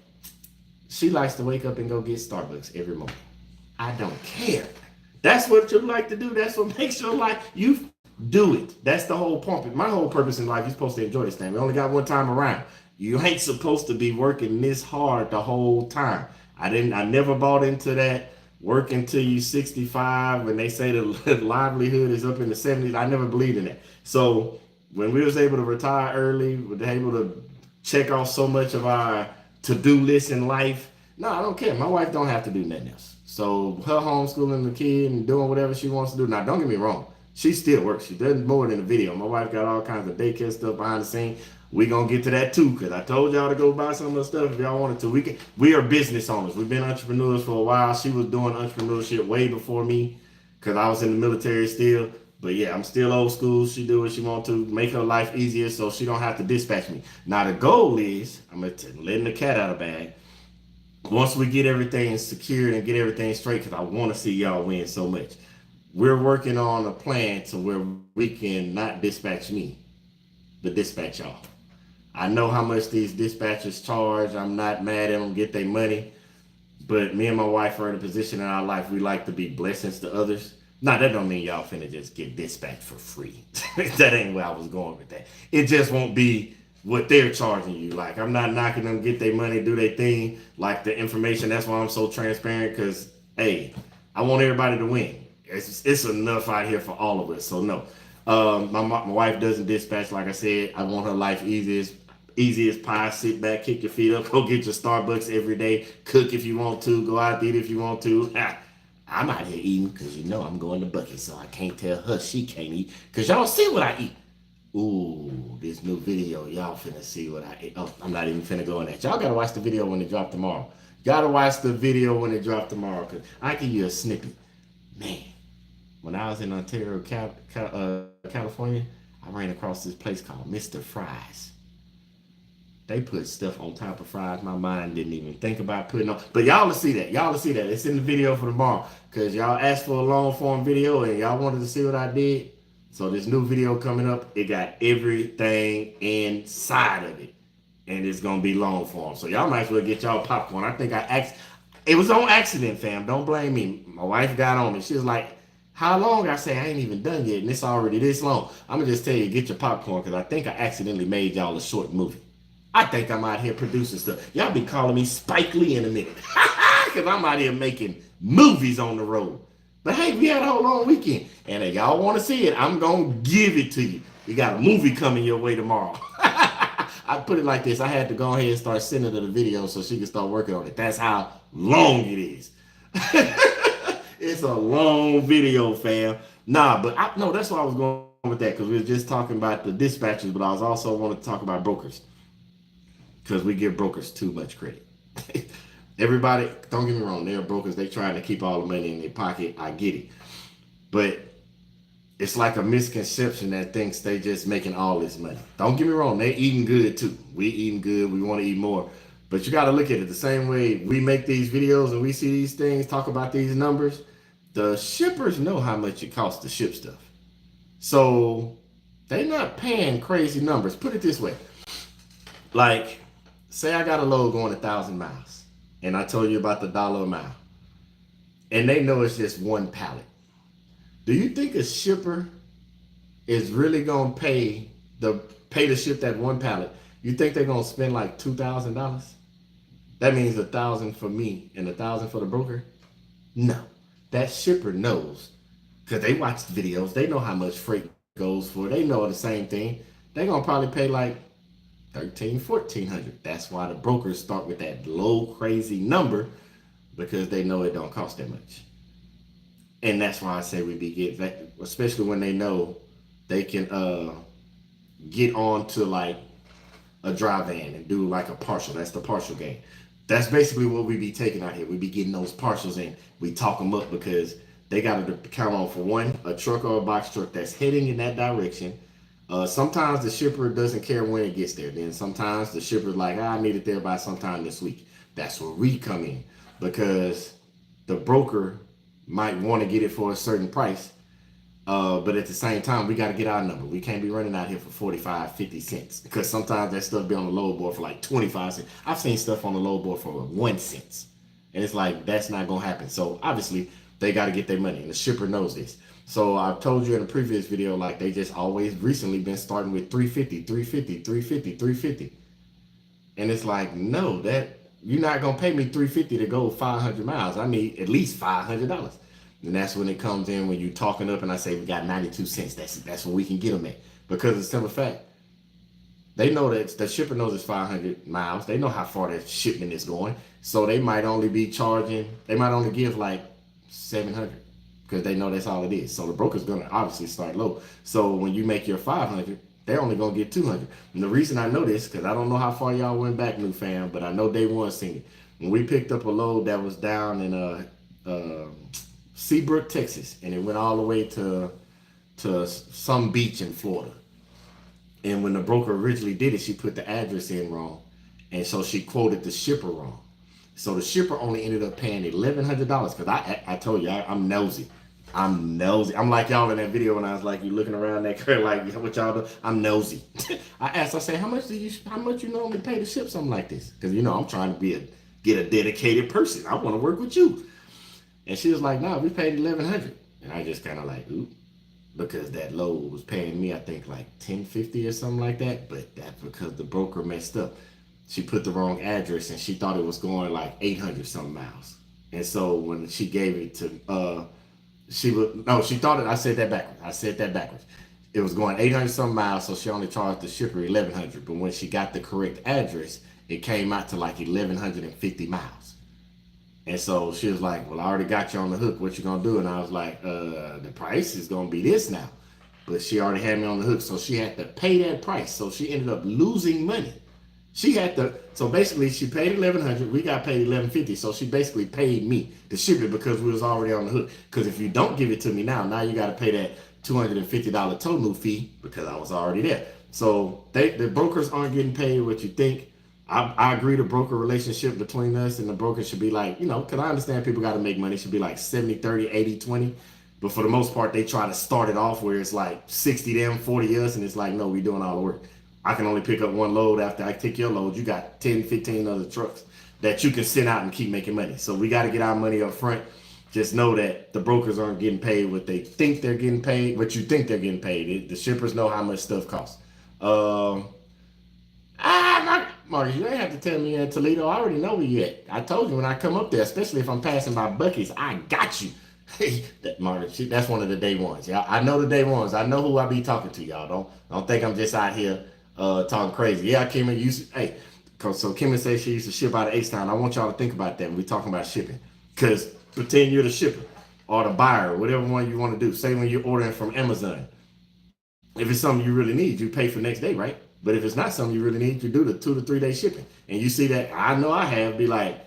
she likes to wake up and go get Starbucks every morning. I don't care. That's what you like to do. That's what makes your life. You do it. That's the whole point. My whole purpose in life, you're supposed to enjoy this thing. We only got one time around. You ain't supposed to be working this hard the whole time. I never bought into that working till you 65 when they say the livelihood is up in the 70s. I never believed in that. So when we was able to retire early, we were able to check off so much of our to-do list in life. No, I don't care. My wife don't have to do nothing else. So her homeschooling the kid and doing whatever she wants to do. Now, don't get me wrong. She still works. She does more than the video. My wife got all kinds of daycare stuff behind the scenes. We gonna get to that too, because I told y'all to go buy some of the stuff if y'all wanted to. We are business owners. We've been entrepreneurs for a while. She was doing entrepreneurship way before me, because I was in the military still. But yeah, I'm still old school. She do what she want to, make her life easier so she don't have to dispatch me. Now the goal is, I'm letting the cat out of the bag. Once we get everything secured and get everything straight, because I want to see y'all win so much. We're working on a plan to where we can not dispatch me, but dispatch y'all. I know how much these dispatchers charge. I'm not mad at them, get their money. But me and my wife are in a position in our life, we like to be blessings to others. Now, that don't mean y'all finna just get dispatched for free. That ain't where I was going with that. It just won't be what they're charging you. Like, I'm not knocking them, get their money, do their thing. Like the information, that's why I'm so transparent, because, hey, I want everybody to win. It's enough out here for all of us. So no, my wife doesn't dispatch. Like I said, I want her life easy as pie. Sit back, kick your feet up, go get your Starbucks every day. Cook if you want to. Go out to eat if you want to. I'm out here eating because you know I'm going to Bucky, so I can't tell her she can't eat because y'all see what I eat. Ooh, this new video, y'all finna see what I eat. Oh, I'm not even finna go on that. Y'all gotta watch the video when it drop tomorrow. Gotta watch the video when it drop tomorrow because I give you a snippet. Man. When I was in Ontario, California, I ran across this place called Mr. Fries. They put stuff on top of fries my mind didn't even think about putting on. But y'all will see that. It's in the video for tomorrow. Because y'all asked for a long form video and y'all wanted to see what I did. So this new video coming up, it got everything inside of it. And it's going to be long form. So y'all might as well get y'all popcorn. I think it was on accident, fam. Don't blame me. My wife got on me. She was like, how long? I say, I ain't even done yet, and it's already this long. I'm going to just tell you, get your popcorn, because I think I accidentally made y'all a short movie. I think I'm out here producing stuff. Y'all be calling me Spike Lee in a minute, because I'm out here making movies on the road. But hey, we had a whole long weekend, and if y'all want to see it, I'm going to give it to you. You got a movie coming your way tomorrow. I put it like this. I had to go ahead and start sending her the video so she could start working on it. That's how long it is. It's a long video, fam. But that's why I was going with that, because we were just talking about the dispatchers, but I was also wanting to talk about brokers, because we give brokers too much credit. Everybody, don't get me wrong, they're brokers. They trying to keep all the money in their pocket. I get it. But it's like a misconception that thinks they just making all this money. Don't get me wrong, they eating good too. We eating good. We want to eat more. But you got to look at it the same way we make these videos and we see these things, talk about these numbers. The shippers know how much it costs to ship stuff. So They not paying crazy numbers. Put it this way. Like, say I got a load going 1,000 miles, and I told you about the dollar a mile, and they know it's just one pallet. Do you think a shipper is really gonna pay to ship that one pallet? You think they're gonna spend like $2,000? That means 1,000 for me and 1,000 for the broker? No. That shipper knows, because they watch the videos. They know how much freight goes for. They know the same thing. They're gonna probably pay like 1,300, 1,400. That's why the brokers start with that low crazy number, because they know it don't cost that much. And that's why I say we be getting that, especially when they know they can get on to like a dry van and do like a partial. That's the partial game. That's basically what we be taking out here. We be getting those partials in. We talk them up because they got to count on, for one, a truck or a box truck that's heading in that direction. Sometimes the shipper doesn't care when it gets there. Then sometimes the shipper's like, I need it there by sometime this week. That's where we come in, because the broker might want to get it for a certain price. But at the same time, we got to get our number. We can't be running out here for 45, 50 cents, because sometimes that stuff be on the load board for like 25 cents. I've seen stuff on the load board for 1 cent. And it's like, that's not going to happen. So obviously they got to get their money, and the shipper knows this. So I've told you in a previous video, like, they just always recently been starting with 350, 350, 350, 350. And it's like, no, that you're not going to pay me 350 to go 500 miles. I need at least $500. And that's when it comes in, when you talking up and I say we got 92 cents. That's what we can get them at. Because of the simple fact, they know that the shipper knows it's 500 miles. They know how far that shipment is going. So they might only be charging, they might only give like 700, because they know that's all it is. So the broker's going to obviously start low. So when you make your 500, they're only going to get 200. And the reason I know this, because I don't know how far y'all went back, new fam, but I know day one seen it. When we picked up a load that was down in Seabrook, Texas, and it went all the way to some beach in Florida. And when the broker originally did it, she put the address in wrong, and so she quoted the shipper wrong. So the shipper only ended up paying $1,100, because I told you I'm nosy. I'm nosy. I'm like y'all in that video when I was like, you looking around that car like, what y'all do? I'm nosy. I say, how much you normally pay to ship something like this? Because I'm trying to get a dedicated person. I want to work with you. And she was like, no, we paid $1,100. And I just kind of like, oop, because that load was paying me, I think, like $10.50 or something like that. But that's because the broker messed up. She put the wrong address, and she thought it was going like 800 something miles. And so when she gave it to, she thought it, I said that backwards. It was going 800 something miles, so she only charged the shipper $1,100. But when she got the correct address, it came out to like 1,150 miles. And so she was like, well, I already got you on the hook. What you gonna do? And I was like, the price is gonna be this now. But she already had me on the hook, so she had to pay that price. So she ended up losing money. So basically she paid $1,100. We got paid $1,150. So she basically paid me to ship it, because we was already on the hook. Because if you don't give it to me now you got to pay that $250 total fee, because I was already there. So the brokers aren't getting paid what you think. I agree the broker relationship between us and the broker should be like, because I understand people got to make money. It should be like 70-30, 80-20. But for the most part, they try to start it off where it's like 60 them, 40 us. And it's like, no, we doing all the work. I can only pick up one load after I take your load. You got 10, 15 other trucks that you can send out and keep making money. So we got to get our money up front. Just know that the brokers aren't getting paid what they think they're getting paid, what you think they're getting paid. The shippers know how much stuff costs. Marcus, you ain't have to tell me in Toledo. I already know where you at. I told you when I come up there, especially if I'm passing by Buc-ee's, I got you. Marcus, that's one of the day ones. Yeah, I know the day ones. I know who I be talking to, y'all. Don't think I'm just out here talking crazy. Yeah, Kimmy so Kimmy says she used to ship out of H-Town. I want y'all to think about that when we talking about shipping. Because pretend you're the shipper or the buyer, whatever one you want to do. Say when you're ordering from Amazon. If it's something you really need, you pay for next day, right? But if it's not something you really need, you do the 2 to 3 day shipping. And you see that, I know I have, be like,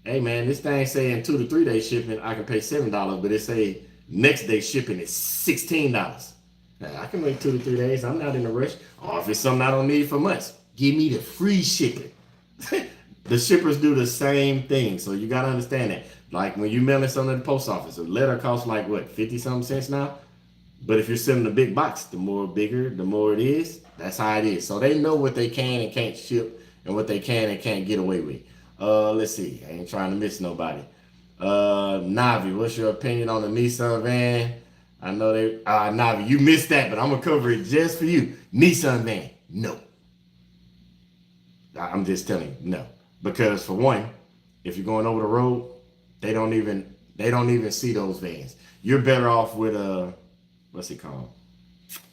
hey man, this thing saying 2 to 3 day shipping, I can pay $7, but it say next day shipping is $16. Now, I can wait 2 to 3 days. I'm not in a rush. Or if it's something I don't need for months, give me the free shipping. The shippers do the same thing. So you got to understand that. Like when you mailing something at the post office, a letter costs like what, 50 something cents now? But if you're selling a big box, the more bigger, the more it is. That's how it is. So they know what they can and can't ship and what they can and can't get away with. Let's see. I ain't trying to miss nobody. Navi, what's your opinion on the Nissan van? I know they Navi, you missed that, but I'm gonna cover it just for you. Nissan van, no. I'm just telling you, no. Because for one, if you're going over the road, they don't even see those vans. You're better off with a, what's it called?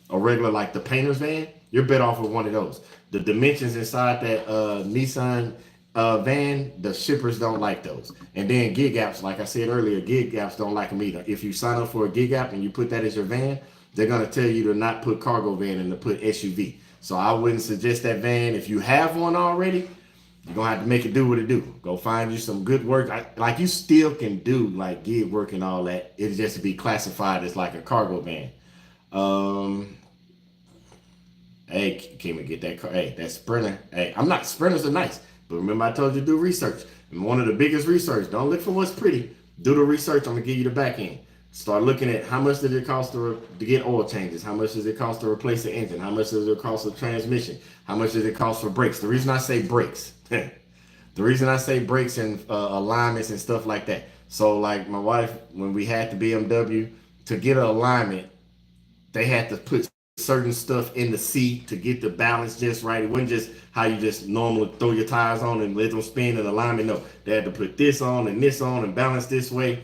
A regular, like the painter's van. You're better off with one of those. The dimensions inside that Nissan van, the shippers don't like those. And then gig apps, like I said earlier, gig apps don't like them either. If you sign up for a gig app and you put that as your van, they're gonna tell you to not put cargo van and to put SUV. So I wouldn't suggest that van. If you have one already, you're gonna have to make it do what it do. Go find you some good work. Like you still can do like gig work and all that. It's just to be classified as like a cargo van. Hey, can we get that car? Hey, that Sprinter. Hey, I'm not, Sprinters are nice, but remember I told you to do research. And one of the biggest research, don't look for what's pretty. Do the research. I'm gonna give you the back end. Start looking at how much does it cost to get oil changes? How much does it cost to replace the engine? How much does it cost for transmission? How much does it cost for brakes? The reason I say brakes, the reason I say brakes and alignments and stuff like that. So like my wife, when we had the BMW, to get an alignment, they had to put certain stuff in the seat to get the balance just right. It wasn't just how you just normally throw your tires on and let them spin and alignment. No, they had to put this on and balance this way.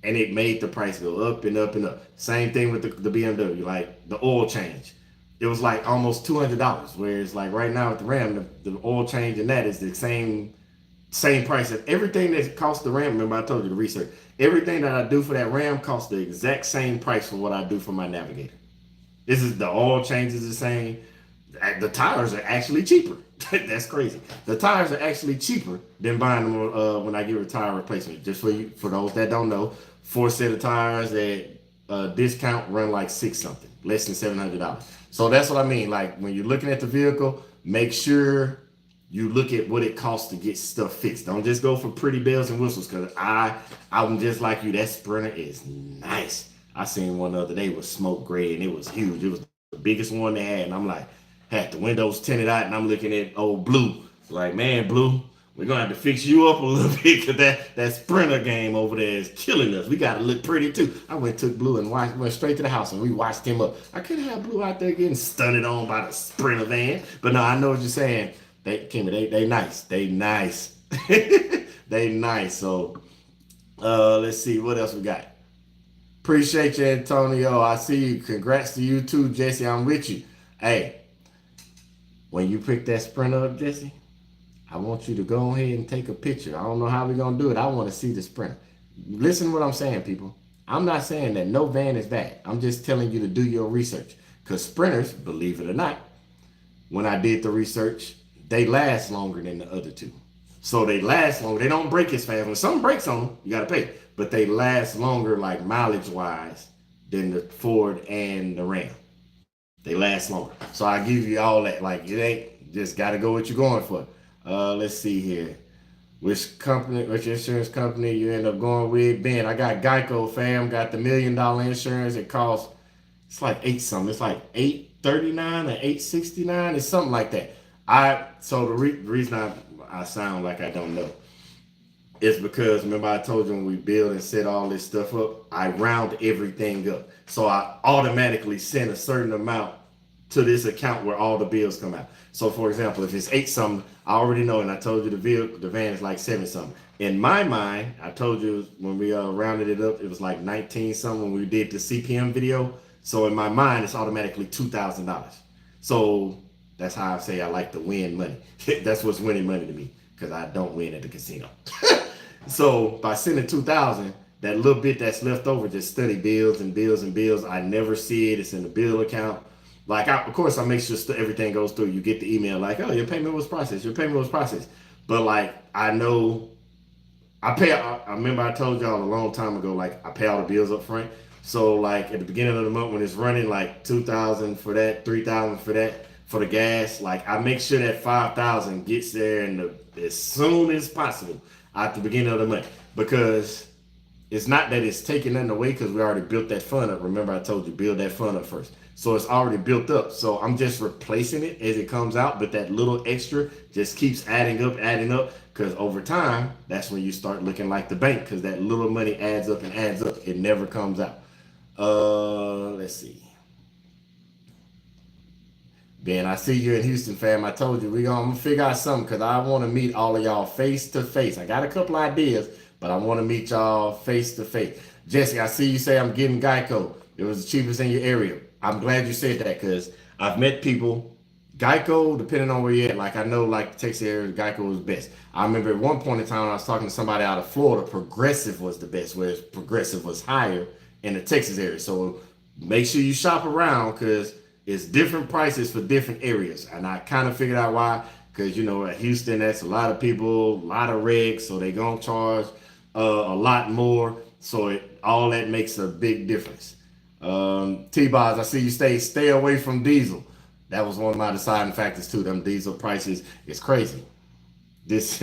And it made the price go up and up and up. Same thing with the BMW, like the oil change. It was like almost $200. Whereas like right now with the Ram, the oil change and that is the same price. As everything that costs the Ram, remember I told you the research. Everything that I do for that Ram costs the exact same price for what I do for my Navigator. This is the oil change is the same. The tires are actually cheaper. That's crazy. The tires are actually cheaper than buying them when I give a tire replacement. Just for those that don't know, 4 set of tires at discount run like $6 something, less than $700. So that's what I mean. Like when you're looking at the vehicle, make sure you look at what it costs to get stuff fixed. Don't just go for pretty bells and whistles. Cause I'm just like you. That Sprinter is nice. I seen one the other day with smoke gray and it was huge. It was the biggest one they had, and I'm like, had the windows tinted out, and I'm looking at old Blue. Like, man, Blue, we're gonna have to fix you up a little bit because that Sprinter game over there is killing us. We gotta look pretty too. I took Blue and went straight to the house and we watched him up. I couldn't have Blue out there getting stunted on by the Sprinter van. But no, I know what you're saying. They nice. They nice. They nice. So let's see what else we got. Appreciate you, Antonio. I see you. Congrats to you too, Jesse. I'm with you. Hey, when you pick that Sprinter up, Jesse, I want you to go ahead and take a picture. I don't know how we're going to do it. I want to see the Sprinter. Listen to what I'm saying, people. I'm not saying that no van is bad. I'm just telling you to do your research. Because Sprinters, believe it or not, when I did the research, they last longer than the other two. So they last longer. They don't break as fast. When something breaks on them, you got to pay. But they last longer, like mileage-wise, than the Ford and the Ram. They last longer. So I give you all that. Like, it ain't, just got to go what you're going for. Let's see here. Which insurance company you end up going with? Ben, I got Geico, fam. Got the $1 million insurance. It costs, it's like $8 something. It's like $839 or $869. It's something like that. So the reason I sound like I don't know is because, remember I told you when we build and set all this stuff up, I round everything up. So I automatically send a certain amount to this account where all the bills come out. So for example, if it's 8 something, I already know, and I told you the van is like 7 something. In my mind, I told you when we rounded it up, it was like 19 something when we did the CPM video. So in my mind, it's automatically $2,000. So that's how I say I like to win money. That's what's winning money to me, because I don't win at the casino. So by sending $2,000, that little bit that's left over, just study bills and bills and bills. I never see it. It's in the bill account. Like, of course, I make sure everything goes through. You get the email like, oh, your payment was processed. Your payment was processed. But like, I know I remember I told y'all a long time ago, like I pay all the bills up front. So like at the beginning of the month when it's running like $2,000 for that, $3,000 for that, for the gas, like I make sure that $5,000 gets there as soon as possible at the beginning of the month, because it's not that it's taking nothing away because we already built that fund up. Remember, I told you build that fund up first. So it's already built up. So I'm just replacing it as it comes out, but that little extra just keeps adding up. Because over time, that's when you start looking like the bank because that little money adds up and adds up. It never comes out. Let's see. Ben, I see you in Houston, fam. I told you I'm gonna figure out something because I want to meet all of y'all face to face. I got a couple ideas, but I want to meet y'all face to face. Jesse, I see you say I'm getting Geico. It was the cheapest in your area. I'm glad you said that because I've met people. Geico, depending on where you're at, like I know, like Texas area, Geico was best. I remember at one point in time, I was talking to somebody out of Florida. Progressive was the best, whereas Progressive was higher in the Texas area. So make sure you shop around because it's different prices for different areas. And I kind of figured out why, because at Houston, that's a lot of people, a lot of regs, so they gonna charge a lot more. So all that makes a big difference. T-Boz, I see you stay away from diesel. That was one of my deciding factors too. Them diesel prices is crazy. This,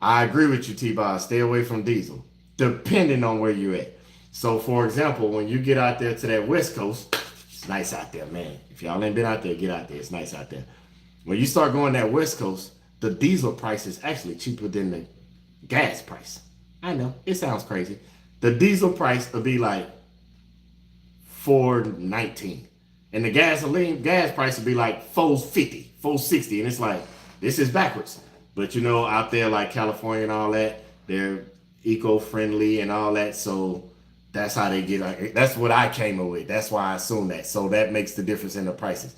I agree with you, T-Boz. Stay away from diesel, depending on where you're at. So, for example, when you get out there to that West Coast, it's nice out there, man. If y'all ain't been out there, get out there. It's nice out there. When you start going that West Coast, the diesel price is actually cheaper than the gas price. I know, it sounds crazy. The diesel price will be like $4.19. And the gasoline gas price would be like $4.50, $4.60. And it's like, this is backwards. But out there like California and all that, they're eco-friendly and all that. So that's how they get. That's what I came up with. That's why I assume that. So that makes the difference in the prices.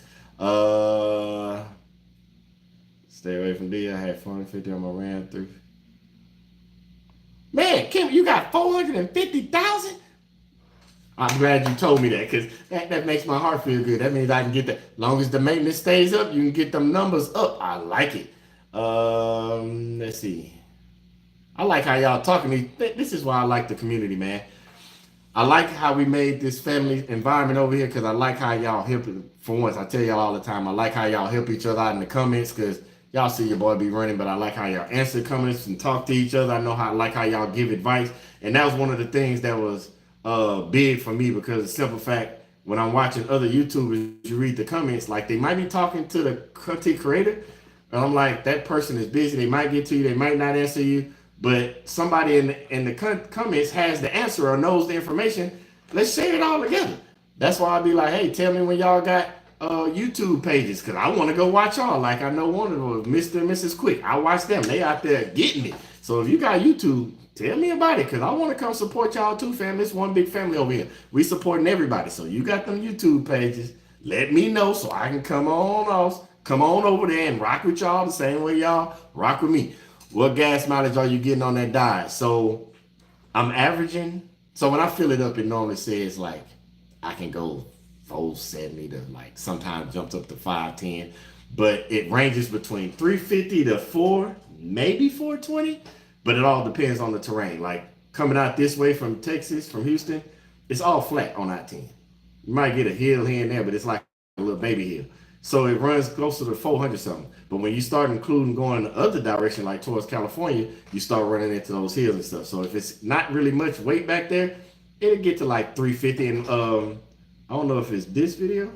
Stay away from D. I had 450 on my Ram 3. Man, Kim, you got 450,000? I'm glad you told me that because that makes my heart feel good. That means I can get that. As long as the maintenance stays up, you can get them numbers up. I like it. Let's see. I like how y'all talking to me. This is why I like the community, man. I like how we made this family environment over here because I like how y'all help. For once, I tell y'all all the time, I like how y'all help each other out in the comments because y'all see your boy be running, but I like how y'all answer comments and talk to each other. I know I like how y'all give advice. And that was one of the things that was big for me because the simple fact, when I'm watching other YouTubers, you read the comments, like they might be talking to the content creator. And I'm like, that person is busy. They might get to you. They might not answer you. But somebody in the comments has the answer or knows the information. Let's share it all together. That's why I'll be like, hey, tell me when y'all got YouTube pages because I want to go watch y'all. Like I know one of them, Mr. and Mrs. Quick. I watch them. They out there getting it. So if you got YouTube, tell me about it because I want to come support y'all too, fam. It's one big family over here. We supporting everybody. So you got them YouTube pages. Let me know so I can come on over there and rock with y'all the same way y'all rock with me. What gas mileage are you getting on that diet? So I'm averaging. So when I fill it up, it normally says like I can go 470 to like sometimes jumps up to 510, but it ranges between 350 to 4, maybe 420. But it all depends on the terrain. Like coming out this way from Texas, from Houston, it's all flat on I-10. You might get a hill here and there, but it's like a little baby hill. So it runs closer to 400 something. But when you start including going the other direction, like towards California, you start running into those hills and stuff. So if it's not really much weight back there, it'll get to like 350. And I don't know if it's this video.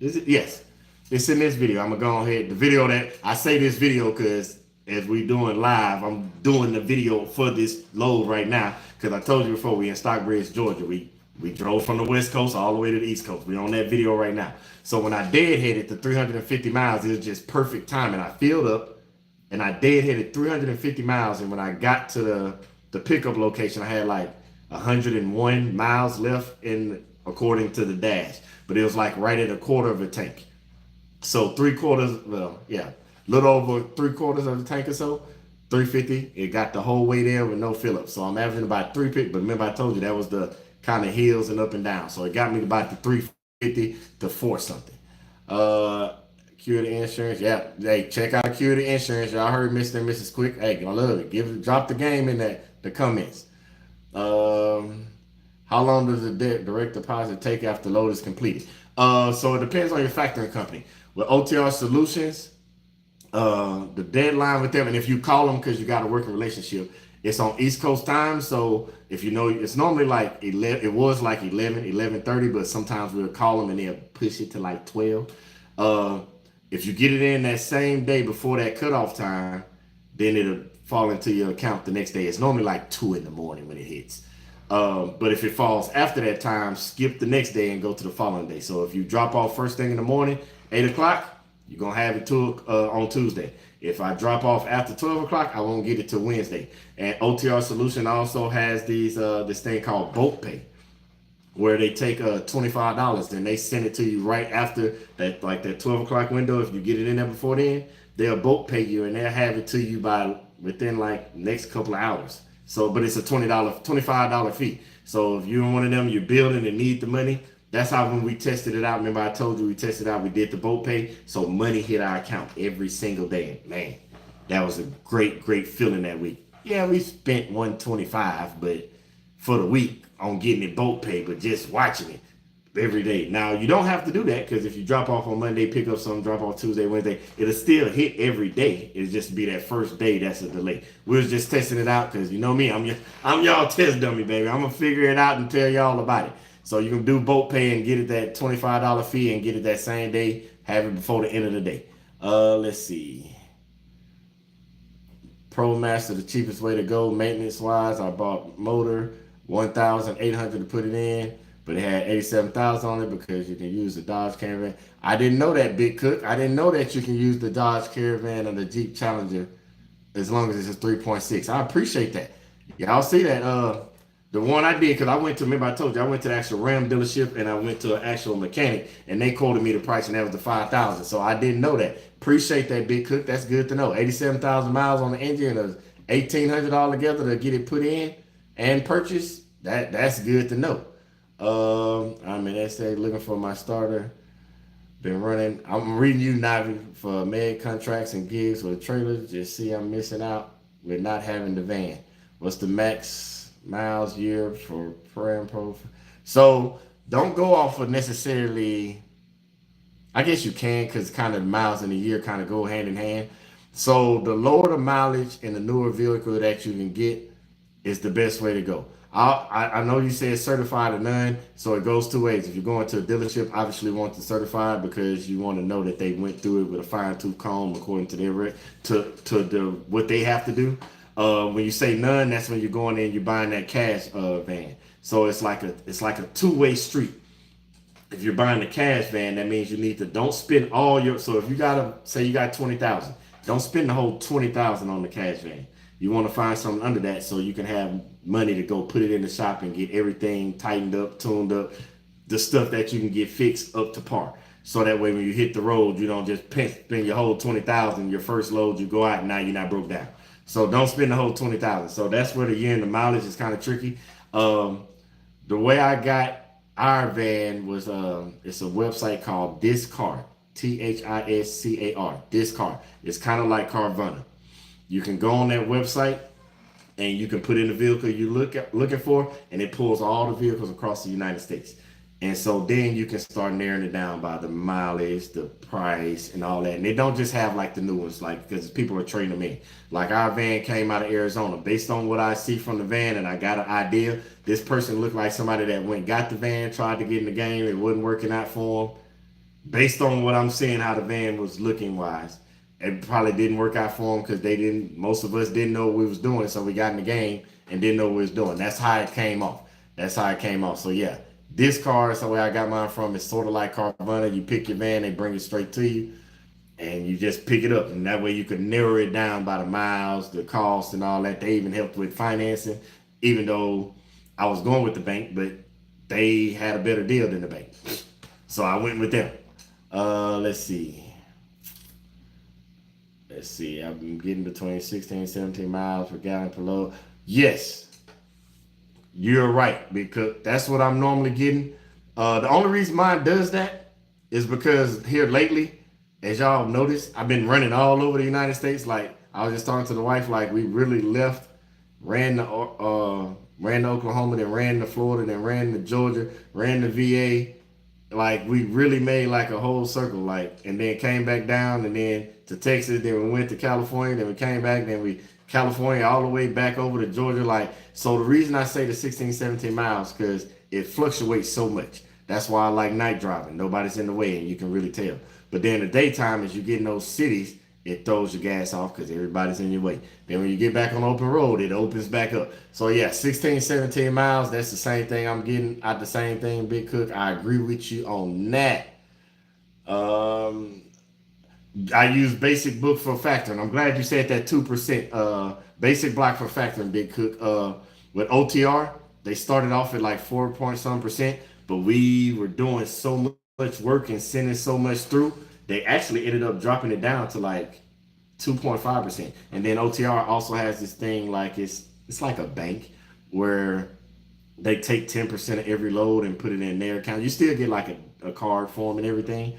Is it? Yes. It's in this video. I'm going to go ahead. The video that I say this video because as we doing live, I'm doing the video for this load right now because I told you before we in Stockbridge, Georgia. We drove from the West Coast all the way to the East Coast. We on that video right now. So when I deadheaded to 350 miles, it was just perfect timing. I filled up and I deadheaded 350 miles. And when I got to the pickup location, I had like 101 miles left in according to the dash. But it was like right at a quarter of a tank. So little over 3/4 of the tank or so, 350. It got the whole way there with no fill up. So I'm averaging about 350. But remember, I told you that was the kind of hills and up and down. So it got me about the 350 to 4 something. Acuity Insurance. Yeah. Hey, check out Acuity Insurance. Y'all heard Mr. and Mrs. Quick. Hey, I love it. Drop the game in the comments. How long does the direct deposit take after load is completed? So it depends on your factoring company. With OTR Solutions, the deadline with them, and if you call them because you got a working relationship, It's on East Coast time, so if you know, it's normally like 11. It was like 11:30, but sometimes we'll call them and they'll push it to like 12. Uh, if you get it in that same day before that cutoff time, then it'll fall into your account the next day. It's normally like 2 in the morning when it hits. But if it falls after that time, skip the next day and go to the following day. So if you drop off first thing in the morning, 8 o'clock, you're gonna have it on Tuesday. If I drop off after 12 o'clock, I won't get it till Wednesday. And OTR Solution also has this thing called Boat Pay, where they take $25 and they send it to you right after that, like that 12 o'clock window. If you get it in there before then, they'll boat pay you and they'll have it to you by within like next couple of hours. So, but it's a $25 fee. So if you're one of them, you're building and need the money. That's how when we tested it out. Remember, I told you we tested out. We did the boat pay, so money hit our account every single day. Man, that was a great feeling that week. Yeah, we spent 125, but for the week on getting it boat pay, but just watching it every day. Now you don't have to do that because if you drop off on Monday, pick up some, drop off Tuesday, Wednesday, it'll still hit every day. It'll just be that first day that's a delay. We was just testing it out because you know me, I'm y'all test dummy, baby. I'm gonna figure it out and tell y'all about it. So you can do boat pay and get it that $25 fee and get it that same day, have it before the end of the day. Let's see. ProMaster, the cheapest way to go maintenance wise. I bought motor, 1,800 to put it in, but it had 87,000 on it because you can use the Dodge Caravan. I didn't know that, Big Cook. I didn't know that you can use the Dodge Caravan and the Jeep Challenger as long as it's a 3.6. I appreciate that. Y'all see that? The one I did, because I went to, remember I told you, I went to the actual Ram dealership and I went to an actual mechanic and they quoted me the price and that was the 5,000. So I didn't know that. Appreciate that, Big Cook. That's good to know. 87,000 miles on the engine and $1,800 altogether to get it put in and purchased. That's good to know. I'm in SA looking for my starter. Been running. I'm reading you, Navi, for med contracts and gigs with trailers. Just see I'm missing out with not having the van. What's the max miles year for Param Pro? So don't go off of necessarily. I guess you can because kind of miles in a year kind of go hand in hand. So the lower the mileage in the newer vehicle that you can get is the best way to go. I know you said certified or none, so it goes two ways. If you're going to a dealership, obviously you want the certified because you want to know that they went through it with a fine tooth comb according to their what they have to do. When you say none, that's when you're going in, you're buying that cash van. So it's like a two-way street. If you're buying the cash van, that means you need to don't spend all your. So if you gotta say you got 20,000, don't spend the whole 20,000 on the cash van. You want to find something under that so you can have money to go put it in the shop and get everything tightened up, tuned up, the stuff that you can get fixed up to par. So that way when you hit the road, you don't just spend your whole 20,000. Your first load, you go out and now you're not broke down. So don't spend the whole 20,000. So that's where the year and the mileage is kind of tricky. The way I got our van was it's a website called Discar, THISCAR, Discar. It's kind of like Carvana. You can go on that website and you can put in the vehicle you're looking for, and it pulls all the vehicles across the United States. And so then you can start narrowing it down by the mileage, the price, and all that. And they don't just have like the new ones, like because people are trading them in. Like our van came out of Arizona. Based on what I see from the van, and I got an idea, this person looked like somebody that got the van, tried to get in the game, it wasn't working out for them. Based on what I'm seeing, how the van was looking wise, it probably didn't work out for them because most of us didn't know what we was doing. So we got in the game and didn't know what we was doing. That's how it came off. So yeah. This car is the way I got mine from. It's sort of like Carvana. You pick your van, they bring it straight to you, and you just pick it up. And that way you can narrow it down by the miles, the cost, and all that. They even helped with financing, even though I was going with the bank, but they had a better deal than the bank. So I went with them. Let's see. I've been getting between 16 and 17 miles per gallon per load. Yes. You're right, because that's what I'm normally getting. The only reason mine does that is because here lately, as y'all noticed, I've been running all over the United States. Like I was just talking to the wife, like we really ran to Oklahoma, then ran to Florida, then ran to Georgia, ran to VA. Like we really made like a whole circle, like, and then came back down, and then to Texas, then we went to California, then we came back, then we California all the way back over to Georgia. Like, so the reason I say the 16, 17 miles, because it fluctuates so much. That's why I like night driving. Nobody's in the way and you can really tell. But then the daytime, as you get in those cities, it throws your gas off because everybody's in your way. Then when you get back on open road, it opens back up. So yeah, 16, 17 miles, that's the same thing I'm getting out the same thing, Big Cook. I agree with you on that. Um, I use basic book for factoring. I'm glad you said that 2%. Basic block for factoring, Big Cook. With OTR, they started off at like 4 point some percent, but we were doing so much work and sending so much through. They actually ended up dropping it down to like 2.5%. And then OTR also has this thing like it's like a bank where they take 10% of every load and put it in their account. You still get like a card form and everything.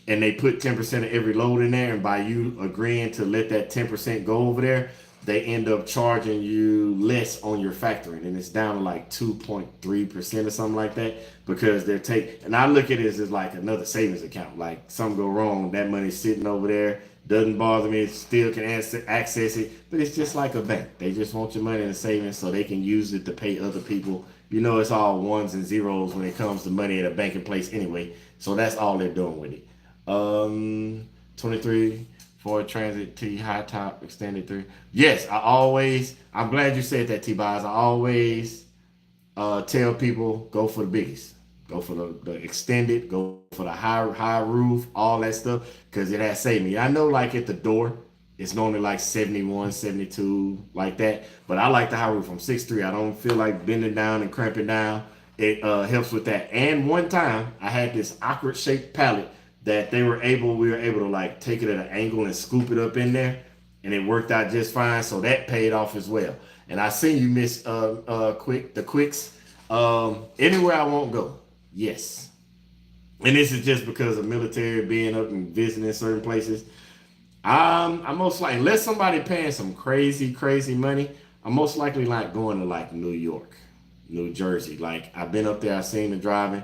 And they put 10% of every load in there. And by you agreeing to let that 10% go over there, they end up charging you less on your factoring. And it's down to like 2.3% or something like that because they're and I look at it as like another savings account. Like something go wrong, that money's sitting over there. Doesn't bother me. It still can access it, but it's just like a bank. They just want your money in a savings so they can use it to pay other people. You know, it's all ones and zeros when it comes to money at a banking place anyway. So that's all they're doing with it. 23 Ford Transit T high top extended 3. Yes, I'm glad you said that, T-Boz. I always tell people go for the biggest. Go for the extended, go for the high roof, all that stuff, because it has saved me. I know like at the door, it's normally like 71, 72, like that. But I like the high roof. I'm 6'3". I don't feel like bending down and cramping down. It helps with that. And one time I had this awkward shaped pallet that we were able to like take it at an angle and scoop it up in there. And it worked out just fine. So that paid off as well. And I seen you miss the quicks. Anywhere I won't go. Yes. And this is just because of military being up and visiting certain places. I'm most likely, unless somebody paying some crazy money, I'm most likely not going to like New York, New Jersey. Like I've been up there, I've seen the driving.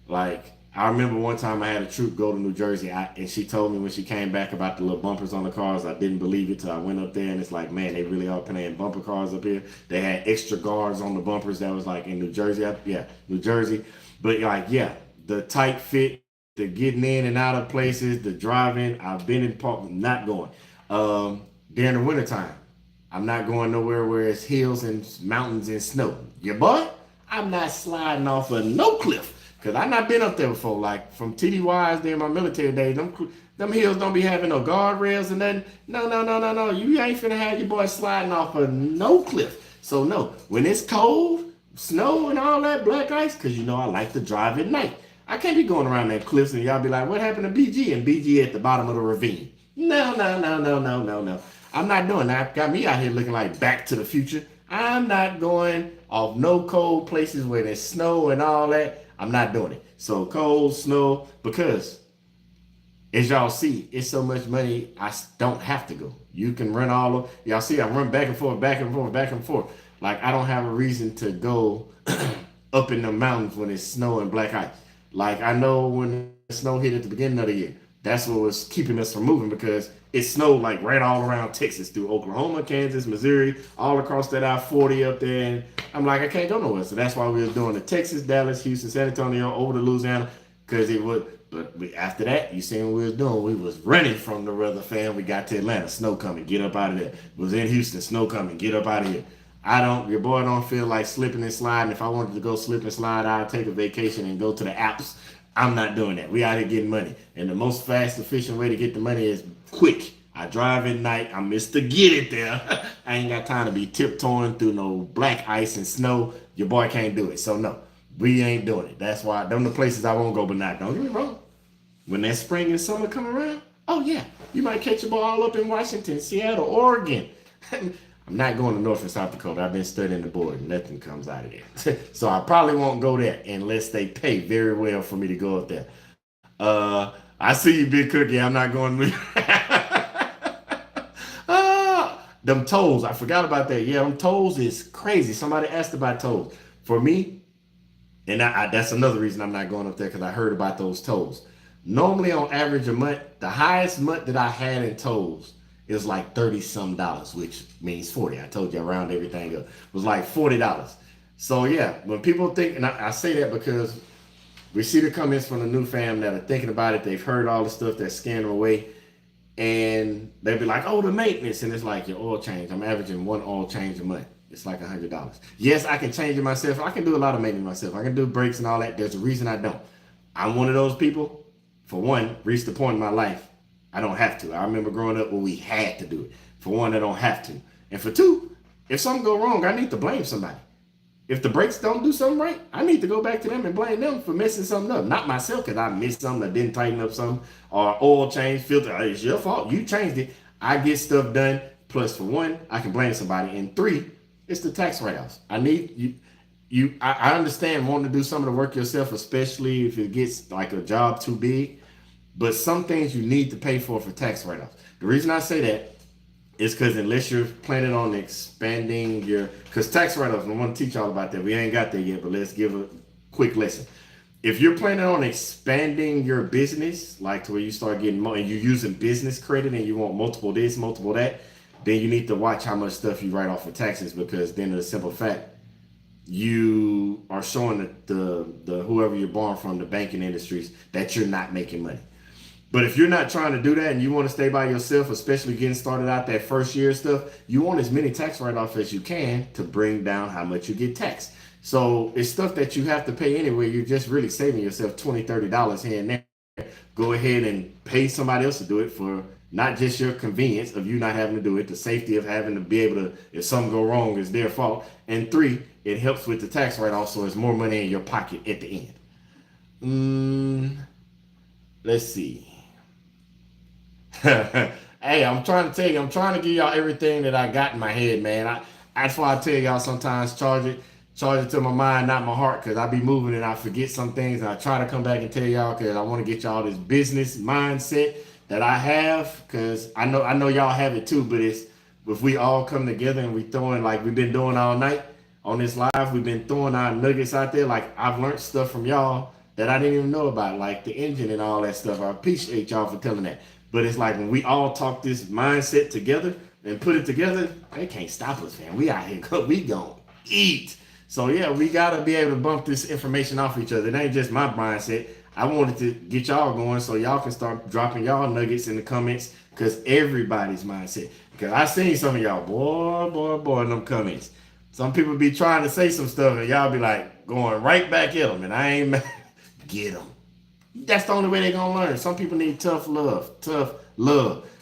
Like I remember one time I had a troop go to New Jersey, and she told me when she came back about the little bumpers on the cars. I didn't believe it till I went up there, and it's like, man, they really are playing bumper cars up here. They had extra guards on the bumpers that was like in New Jersey. Yeah, New Jersey. But like, yeah, the tight fit, the getting in and out of places, the driving. I've been in park, not going. During the wintertime, I'm not going nowhere where it's hills and mountains and snow. Your boy, I'm not sliding off of no cliff. Cause I not been up there before. Like from TDYs during my military days, them hills don't be having no guardrails and nothing. No. You ain't finna have your boy sliding off of no cliff. So no, when it's cold, snow and all that black ice, cause you know I like to drive at night. I can't be going around that cliffs and y'all be like, what happened to BG? And BG at the bottom of the ravine. No. I'm not doing that. Got me out here looking like Back to the Future. I'm not going off no cold places where there's snow and all that. I'm not doing it. So cold, snow, because as y'all see, it's so much money, I don't have to go. You can run all of, y'all see I run back and forth. Like I don't have a reason to go up in the mountains when it's snow and black ice. Like I know when the snow hit at the beginning of the year, that's what was keeping us from moving because it snowed like right all around Texas, through Oklahoma, Kansas, Missouri, all across that I-40 up there. And I'm like, I can't go nowhere. So that's why we was doing the Texas, Dallas, Houston, San Antonio, over to Louisiana, because it would. But after that, you see what we was doing. We was running from the weather, fam. We got to Atlanta, snow coming, get up out of there. Was in Houston, snow coming, get up out of here. Your boy don't feel like slipping and sliding. If I wanted to go slip and slide, I'd take a vacation and go to the Alps. I'm not doing that. We out here getting money. And the most fast, efficient way to get the money is quick. I drive at night. I'm Mr. Get It there. I ain't got time to be tiptoeing through no black ice and snow. Your boy can't do it. So no, we ain't doing it. That's why them the places I won't go, but not. Don't get me wrong. When that spring and summer come around, oh yeah, you might catch a ball all up in Washington, Seattle, Oregon. I'm not going to North and South Dakota. I've been studying the board. Nothing comes out of there. So I probably won't go there unless they pay very well for me to go up there. I see you, Big Cookie. I'm not going to. Them tolls. I forgot about that. Yeah, them tolls is crazy. Somebody asked about tolls. For me, and that's another reason I'm not going up there because I heard about those tolls. Normally, on average, a month, the highest month that I had in tolls it was like 30 some dollars, which means 40. I told you I round everything up. It was like $40. So yeah, when people think, and I say that because we see the comments from the new fam that are thinking about it. They've heard all the stuff that's scaring them away. And they'll be like, oh, the maintenance. And it's like your oil change. I'm averaging one oil change a month. It's like $100. Yes, I can change it myself. I can do a lot of maintenance myself. I can do brakes and all that. There's a reason I don't. I'm one of those people, for one, reached the point in my life, I don't have to. I remember growing up where we had to do it. For one, I don't have to. And for two, if something go wrong, I need to blame somebody. If the brakes don't do something right, I need to go back to them and blame them for messing something up. Not myself, because I missed something, I didn't tighten up something, or oil change, filter. It's your fault. You changed it. I get stuff done. Plus, for one, I can blame somebody. And three, it's the tax write-offs. I need you. I understand wanting to do some of the work yourself, especially if it gets like a job too big. But some things you need to pay for tax write-offs. The reason I say that is because unless you're planning on expanding because tax write-offs, I want to teach y'all about that. We ain't got there yet, but let's give a quick lesson. If you're planning on expanding your business, like to where you start getting more and you're using business credit and you want multiple this, multiple that, then you need to watch how much stuff you write off for taxes, because then the simple fact, you are showing the whoever you're borrowing from, the banking industries, that you're not making money. But if you're not trying to do that and you want to stay by yourself, especially getting started out that first year stuff, you want as many tax write-offs as you can to bring down how much you get taxed. So it's stuff that you have to pay anyway. You're just really saving yourself $20, $30 here and there. Go ahead and pay somebody else to do it for not just your convenience of you not having to do it, the safety of having to be able to, if something go wrong, it's their fault. And three, it helps with the tax write-off, so it's more money in your pocket at the end. Let's see. Hey, I'm trying to tell you, I'm trying to give y'all everything that I got in my head, man. That's why I tell y'all sometimes charge it to my mind, not my heart, because I be moving and I forget some things, and I try to come back and tell y'all because I want to get y'all this business mindset that I have, because I know y'all have it too, but it's if we all come together and we throwing like we've been doing all night on this live, we've been throwing our nuggets out there. Like I've learned stuff from y'all that I didn't even know about, like the engine and all that stuff. I appreciate y'all for telling that. But it's like when we all talk this mindset together and put it together, they can't stop us, man. We out here, we gonna eat. So yeah, we gotta be able to bump this information off each other. It ain't just my mindset. I wanted to get y'all going so y'all can start dropping y'all nuggets in the comments, because everybody's mindset. Because I seen some of y'all, boy, in them comments. Some people be trying to say some stuff and y'all be like going right back at them, and I ain't get them. That's the only way they're gonna learn. Some people need tough love.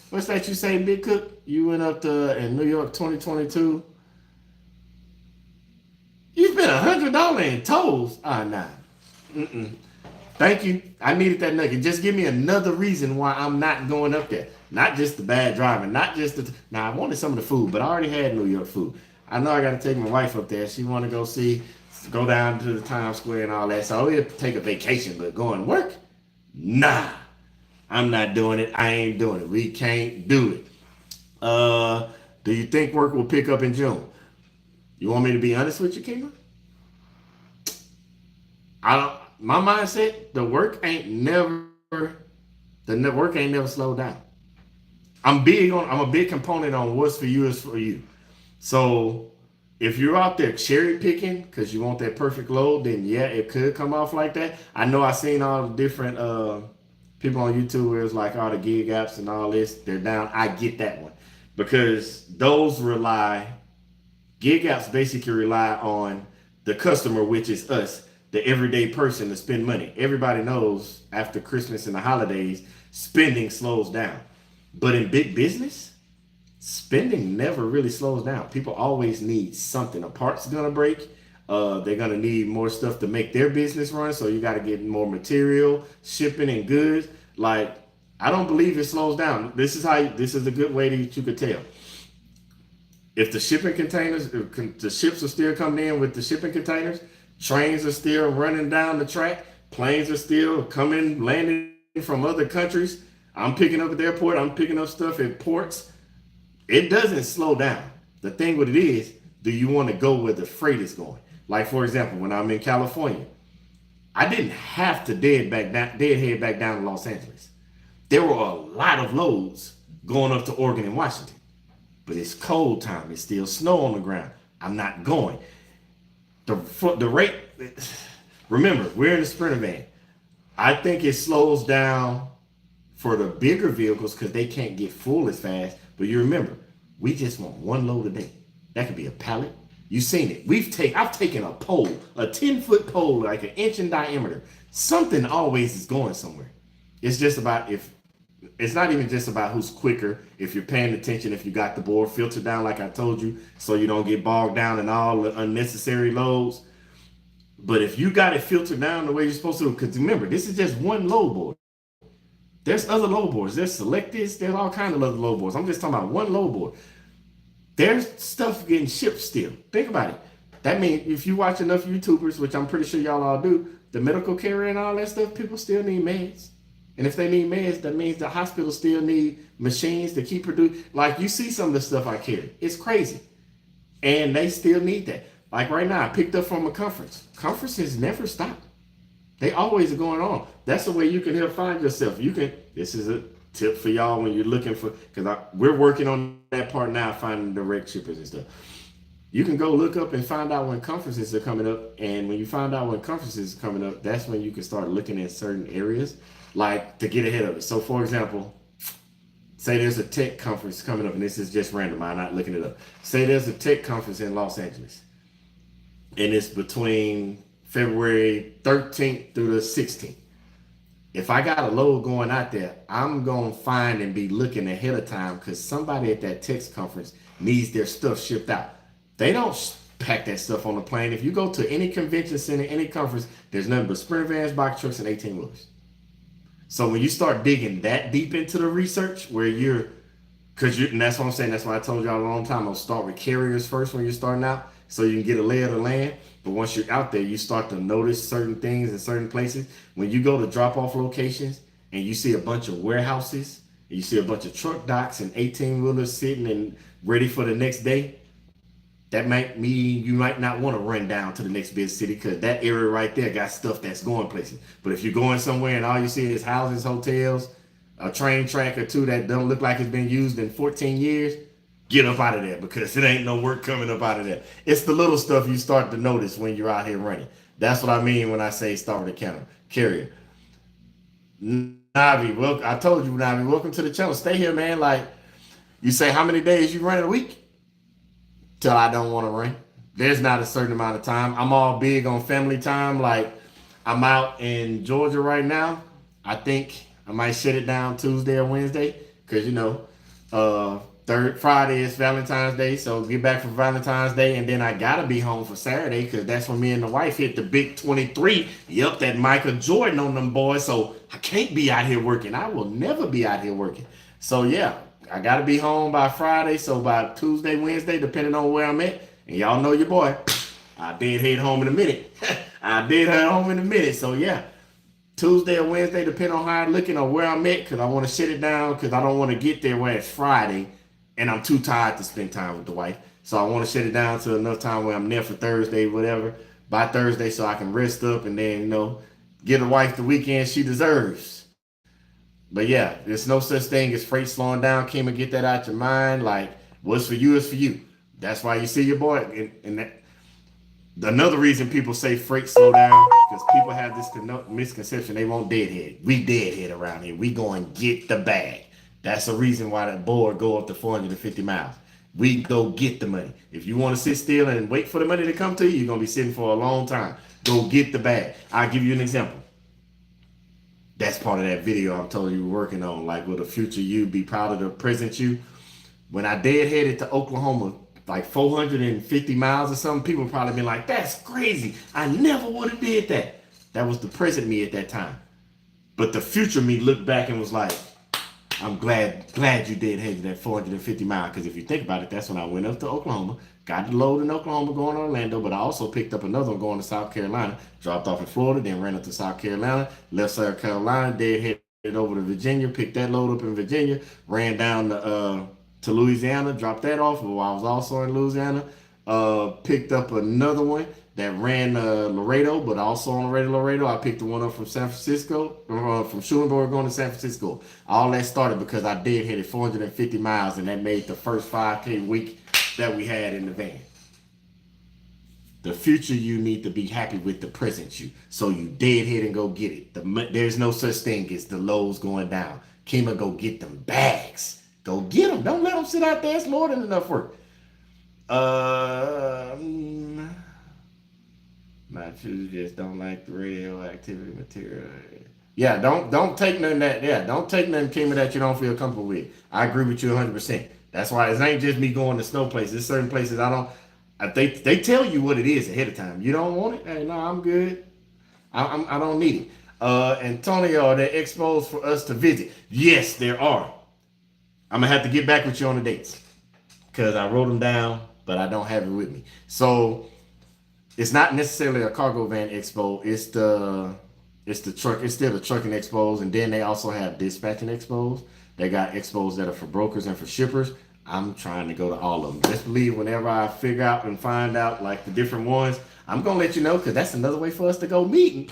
What's that you say, Big Cook? You went up to in New York 2022. You spent $100 in tolls. Nah. Thank you. I needed that nugget. Just give me another reason why I'm not going up there. Not just the bad driving. Not just the. Now I wanted some of the food, but I already had New York food. I know I got to take my wife up there. She want to go down to the Times Square and all that. So we'll take a vacation, but going to work? Nah. I'm not doing it. I ain't doing it. We can't do it. Do you think work will pick up in June? You want me to be honest with you, Kima? My mindset, the work ain't never slowed down. I'm a big component on what's for you is for you. So if you're out there cherry picking because you want that perfect load, then yeah, it could come off like that. I know I've seen all the different people on YouTube where it's like all the gig apps and all this, they're down. I get that one because gig apps basically rely on the customer, which is us, the everyday person, to spend money. Everybody knows after Christmas and the holidays, spending slows down. But in big business, spending never really slows down. People always need something. A part's gonna break. They're gonna need more stuff to make their business run. So you got to get more material, shipping, and goods. Like I don't believe it slows down. This is a good way that you could tell. If the shipping containers, the ships are still coming in with the shipping containers, trains are still running down the track, planes are still coming, landing from other countries. I'm picking up at the airport. I'm picking up stuff at ports. It doesn't slow down. The thing with it is, do you want to go where the freight is going? Like, for example, when I'm in California, I didn't have to deadhead back down to Los Angeles. There were a lot of loads going up to Oregon and Washington. But it's cold time. It's still snow on the ground. I'm not going. The rate, remember, we're in the Sprinter van. I think it slows down for the bigger vehicles because they can't get full as fast. But you remember, we just want one load a day. That could be a pallet. You've seen it. I've taken a pole, a 10-foot pole, like an inch in diameter. Something always is going somewhere. It's just about it's not even just about who's quicker. If you're paying attention, if you got the board filtered down, like I told you, so you don't get bogged down in all the unnecessary loads. But if you got it filtered down the way you're supposed to, because remember, this is just one load board. There's other load boards. There's Selectis. There's all kinds of other load boards. I'm just talking about one load board. There's stuff getting shipped still. Think about it. That means if you watch enough YouTubers, which I'm pretty sure y'all all do, the medical care and all that stuff, people still need meds. And if they need meds, that means the hospital still need machines to keep producing. Like you see some of the stuff I carry. It's crazy. And they still need that. Like right now, I picked up from a conference. Conferences never stop. They always are going on. That's the way you can help find yourself. This is a tip for y'all when you're looking for, because we're working on that part now, finding direct shippers and stuff. You can go look up and find out when conferences are coming up. And when you find out when conferences are coming up, that's when you can start looking at certain areas, like to get ahead of it. So for example, say there's a tech conference coming up, and this is just random, I'm not looking it up. Say there's a tech conference in Los Angeles, and it's between February 13th through the 16th. If I got a load going out there, I'm going to find and be looking ahead of time because somebody at that tech conference needs their stuff shipped out. They don't pack that stuff on the plane. If you go to any convention center, any conference, there's nothing but Sprinter vans, box trucks, and 18-wheelers. So when you start digging that deep into the research, and that's what I'm saying. That's why I told y'all a long time. I'll start with carriers first when you're starting out, so you can get a lay of the land. But once you're out there, you start to notice certain things in certain places. When you go to drop-off locations and you see a bunch of warehouses, and you see a bunch of truck docks and 18-wheelers sitting and ready for the next day, that might mean you might not want to run down to the next big city because that area right there got stuff that's going places. But if you're going somewhere and all you see is houses, hotels, a train track or two that don't look like it's been used in 14 years, get up out of there because it ain't no work coming up out of there. It's the little stuff you start to notice when you're out here running. That's what I mean when I say start with a carrier. Navi, I told you, Navi, welcome to the channel. Stay here, man. Like, you say how many days you run a week? Till I don't want to run. There's not a certain amount of time. I'm all big on family time. Like, I'm out in Georgia right now. I think I might shut it down Tuesday or Wednesday because, Friday is Valentine's Day, so get back for Valentine's Day, and then I gotta be home for Saturday because that's when me and the wife hit the big 23. Yep, that Michael Jordan on them boys. So I can't be out here working. I will never be out here working. So yeah, I gotta be home by Friday. So by Tuesday, Wednesday, depending on where I'm at, and y'all know your boy, I did head home in a minute. So yeah, Tuesday or Wednesday, depending on how I'm looking or where I'm at, because I want to shut it down because I don't want to get there where it's Friday and I'm too tired to spend time with the wife. So I want to shut it down to enough time where I'm there for Thursday, whatever, by Thursday, so I can rest up and then, give the wife the weekend she deserves. But yeah, there's no such thing as freight slowing down. Kim, and get that out your mind. Like, what's for you is for you. That's why you see your boy. Another reason people say freight slow down, because people have this misconception they want deadhead. We deadhead around here. We go and get the bag. That's the reason why that board go up to 450 miles. We go get the money. If you want to sit still and wait for the money to come to you, you're going to be sitting for a long time. Go get the bag. I'll give you an example. That's part of that video I'm telling you we're working on. Like, will the future you be proud of the present you? When I deadheaded to Oklahoma, like 450 miles or something, people probably been like, that's crazy. I never would have did that. That was the present me at that time. But the future me looked back and was like, I'm glad you did head that 450 miles. Because if you think about it, that's when I went up to Oklahoma, got the load in Oklahoma going to Orlando, but I also picked up another one going to South Carolina, dropped off in Florida, then ran up to South Carolina, left South Carolina, then headed over to Virginia, picked that load up in Virginia, ran down to Louisiana, dropped that off while I was also in Louisiana, picked up another one, that ran Laredo, but also on Laredo. I picked the one up from San Francisco, from Schulenburg going to San Francisco. All that started because I deadheaded 450 miles, and that made the first 5K week that we had in the van. The future you need to be happy with the present you. So you deadhead and go get it. There's no such thing as the lows going down. Kima, go get them bags. Go get them. Don't let them sit out there. It's more than enough work. My shoes just don't like the radioactivity material. Yeah, don't take nothing don't take nothing, Kima, that you don't feel comfortable with. I agree with you 100%. That's why it ain't just me going to snow places. There's certain places they tell you what it is ahead of time. You don't want it? Hey, no, I'm good. I don't need it. Antonio, are there expos for us to visit? Yes, there are. I'm gonna have to get back with you on the dates because I wrote them down, but I don't have it with me. So it's not necessarily a cargo van expo. It's the truck. It's still the trucking expos, and then they also have dispatching expos. They got expos that are for brokers and for shippers. I'm trying to go to all of them. Just believe whenever I figure out and find out like the different ones, I'm gonna let you know because that's another way for us to go meet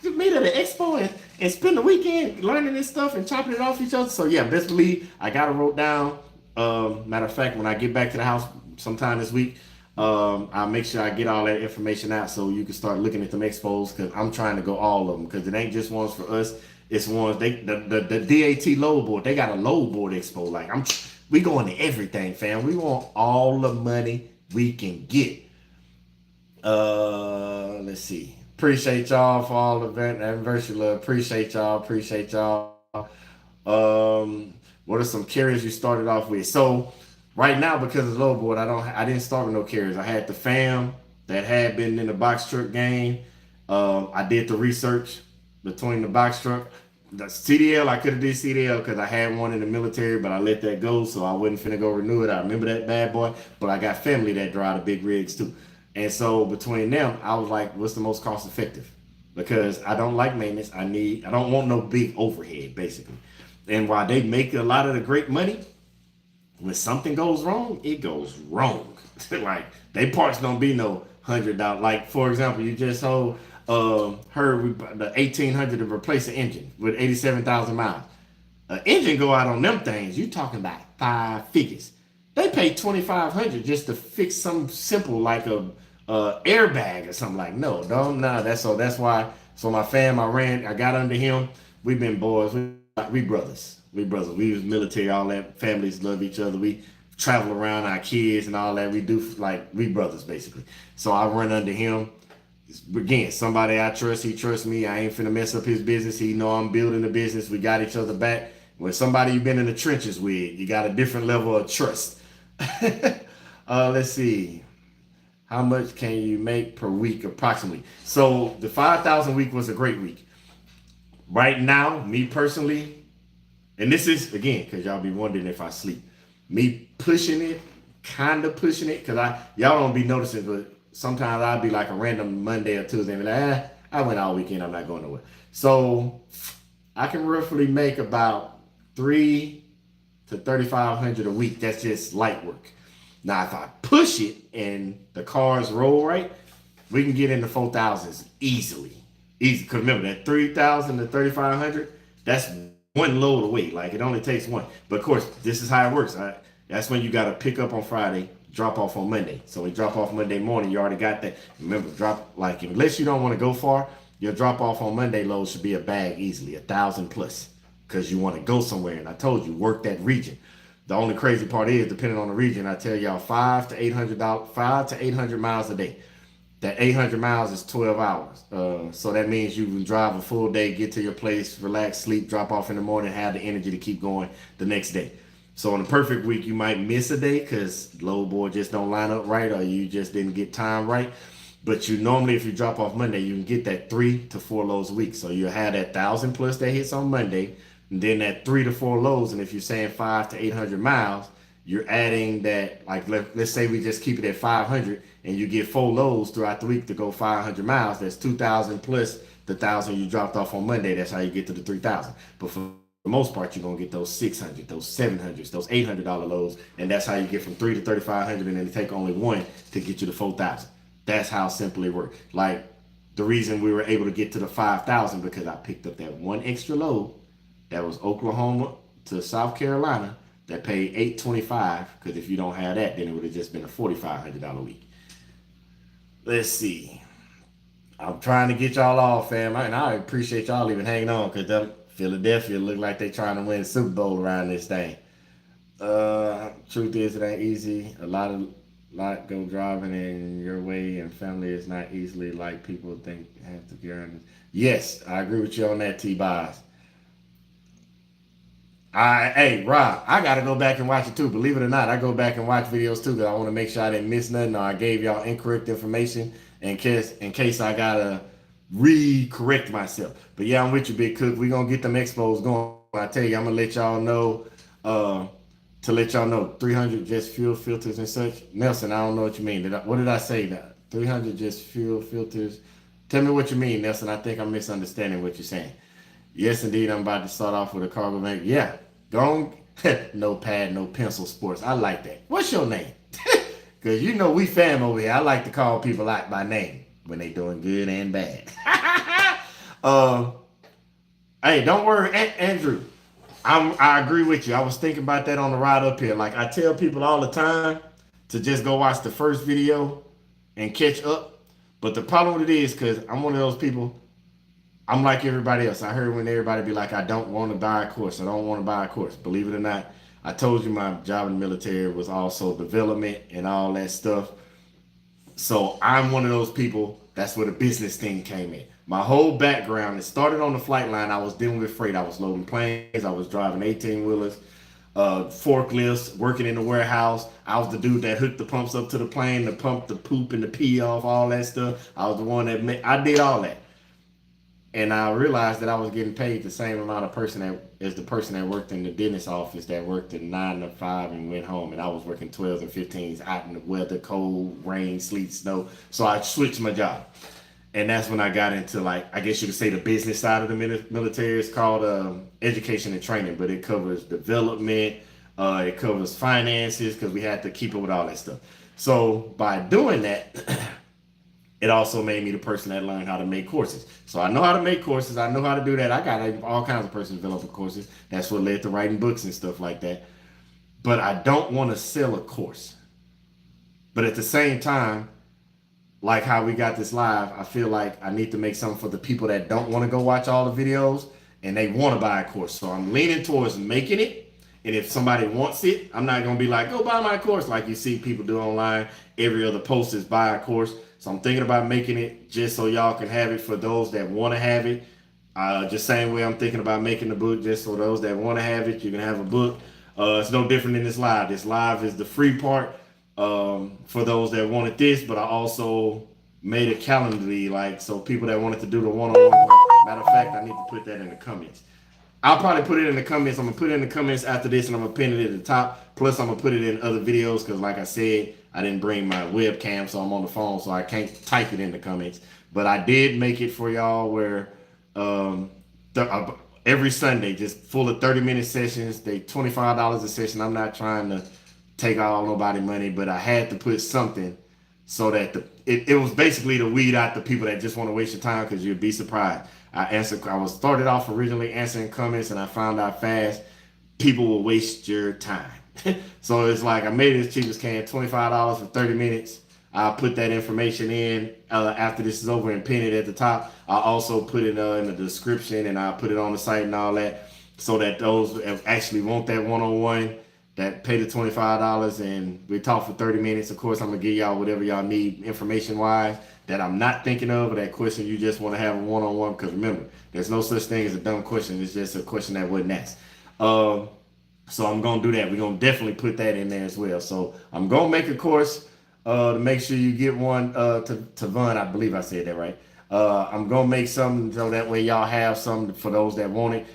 at an expo and spend the weekend learning this stuff and chopping it off each other. So yeah, best believe I got it wrote down. Matter of fact, when I get back to the house sometime this week, I'll make sure I get all that information out so you can start looking at them expos because I'm trying to go all of them because it ain't just ones for us. It's ones the DAT load board. They got a load board expo. Like we going to everything, fam. We want all the money we can get. Let's see. Appreciate y'all for all the anniversary love. Appreciate y'all. What are some carriers you started off with? So right now, because of the load board, I didn't start with no carriers. I had the fam that had been in the box truck game. I did the research between the box truck. The CDL, I could have did CDL because I had one in the military, but I let that go, so I wasn't finna go renew it. I remember that bad boy, but I got family that drive the big rigs too. And so between them, I was like, what's the most cost effective? Because I don't like maintenance. I don't want no big overhead, basically. And while they make a lot of the great money, when something goes wrong, it goes wrong. Like, they parts don't be no $100. Like, for example, you just heard the 1800 to replace an engine with 87,000 miles. An engine go out on them things, you talking about 5 figures. They pay 2,500 just to fix something simple like a airbag or something. Like no. That's why. So my fam, I got under him. We've been boys. We brothers. We was military. All that. Families love each other. We travel around our kids and all that. We do like we brothers basically. So I run under him. Again, somebody I trust. He trusts me. I ain't finna mess up his business. He know I'm building the business. We got each other back. When somebody you've been in the trenches with, you got a different level of trust. Let's see. How much can you make per week approximately? So the 5,000 week was a great week. Right now, me personally, and this is again because y'all be wondering if I sleep. Me pushing it, kind of pushing it, because y'all don't be noticing, but sometimes I'll be like a random Monday or Tuesday and be like, I went all weekend, I'm not going nowhere. So I can roughly make about 3 to 3,500 a week. That's just light work. Now, if I push it and the cars roll right, we can get into 4,000s easily. Easy. Because remember, that 3,000 to 3,500, that's one load of weight. Like, it only takes one. But, of course, this is how it works. That's when you got to pick up on Friday, drop off on Monday. So we drop off Monday morning. You already got that. Remember, unless you don't want to go far, your drop off on Monday load should be a bag easily, 1,000 plus. Because you want to go somewhere. And I told you, work that region. The only crazy part is, depending on the region, I tell y'all 5 to 800 miles a day. That 800 miles is 12 hours. So that means you can drive a full day, get to your place, relax, sleep, drop off in the morning, have the energy to keep going the next day. So in a perfect week, you might miss a day because load board just don't line up right, or you just didn't get time right. But you normally, if you drop off Monday, you can get that 3 to 4 loads a week. So you have that 1,000 plus that hits on Monday. And then that 3 to 4 loads, and if you're saying 5 to 800 miles, you're adding that, like let's say we just keep it at 500, and you get 4 loads throughout the week to go 500 miles. That's 2,000 plus the 1,000 you dropped off on Monday. That's how you get to the 3,000. But for the most part, you're gonna get those 600, those 700s, those $800 loads, and that's how you get from 3 to 3,500, and then take only one to get you to 4,000. That's how simple it worked. Like the reason we were able to get to the 5,000 because I picked up that one extra load that was Oklahoma to South Carolina that paid $825. Because if you don't have that, then it would have just been a $4,500 a week. Let's see. I'm trying to get y'all off, fam, and I appreciate y'all even hanging on because Philadelphia look like they trying to win the Super Bowl around this thing. Truth is, it ain't easy. A lot go driving in your way, and family is not easily like people think have to guarantee. Yes, I agree with you on that, T-Boz. Hey, Rob, I gotta go back and watch it too. Believe it or not, I go back and watch videos too because I want to make sure I didn't miss nothing or I gave y'all incorrect information in case I gotta re-correct myself. But yeah, I'm with you, Big Cook. We gonna get them expos going. I tell you, I'm gonna let y'all know. To let y'all know, 300 just fuel filters and such. Nelson, I don't know what you mean. What did I say? That 300 just fuel filters. Tell me what you mean, Nelson. I think I'm misunderstanding what you're saying. Yes, indeed. I'm about to start off with a cargo bank. Yeah, go on. No pad, no pencil sports. I like that. What's your name? Because you know we fam over here. I like to call people out by name when they doing good and bad. Hey, don't worry, Andrew. I agree with you. I was thinking about that on the ride up here. Like I tell people all the time to just go watch the first video and catch up. But the problem with it is because I'm one of those people. I'm like everybody else. I heard when everybody be like, I don't want to buy a course. I don't want to buy a course. Believe it or not, I told you my job in the military was also development and all that stuff. So I'm one of those people. That's where the business thing came in. My whole background, it started on the flight line. I was dealing with freight. I was loading planes. I was driving 18 wheelers, forklifts, working in the warehouse. I was the dude that hooked the pumps up to the plane to pump the poop and the pee off, all that stuff. I was the one I did all that. And I realized that I was getting paid the same amount of as the person that worked in the dentist office that worked at 9 to 5 and went home. And I was working 12s and 15s out in the weather, cold, rain, sleet, snow. So I switched my job. And that's when I got into, like, I guess you could say the business side of the military. It's called education and training, but it covers development. It covers finances because we had to keep up with all that stuff. So by doing that, it also made me the person that learned how to make courses. So I know how to make courses. I know how to do that. I got all kinds of personal development courses. That's what led to writing books and stuff like that. But I don't want to sell a course. But at the same time, like how we got this live, I feel like I need to make something for the people that don't want to go watch all the videos and they want to buy a course. So I'm leaning towards making it. And if somebody wants it, I'm not going to be like, go buy my course like you see people do online. Every other post is buy a course. So I'm thinking about making it just so y'all can have it for those that want to have it. Just same way I'm thinking about making the book just so those that want to have it, you can have a book. It's no different than this live. This live is the free part for those that wanted this, but I also made a calendar like so people that wanted to do the one-on-one. Matter of fact, I need to put that in the comments. I'll probably put it in the comments. I'm gonna put it in the comments after this, and I'm gonna pin it at the top. Plus, I'm gonna put it in other videos because, like I said, I didn't bring my webcam, so I'm on the phone, so I can't type it in the comments. But I did make it for y'all where every Sunday, just full of 30-minute sessions. They $25 a session. I'm not trying to take all nobody money, but I had to put something so that it was basically to weed out the people that just want to waste your time because you'd be surprised. I was started off originally answering comments, and I found out fast people will waste your time. So it's like I made it as cheap as can, $25 for 30 minutes. I'll put that information in after this is over and pin it at the top. I'll also put it in the description, and I'll put it on the site and all that so that those that actually want that one-on-one that pay the $25 and we talk for 30 minutes. Of course, I'm going to give y'all whatever y'all need information-wise that I'm not thinking of, or that question you just want to have a one-on-one, because remember, there's no such thing as a dumb question. It's just a question that wasn't asked. So I'm going to do that. We're going to definitely put that in there as well. So I'm going to make a course to make sure you get one to Vaughn. I believe I said that right. I'm going to make something so that way y'all have something for those that want it.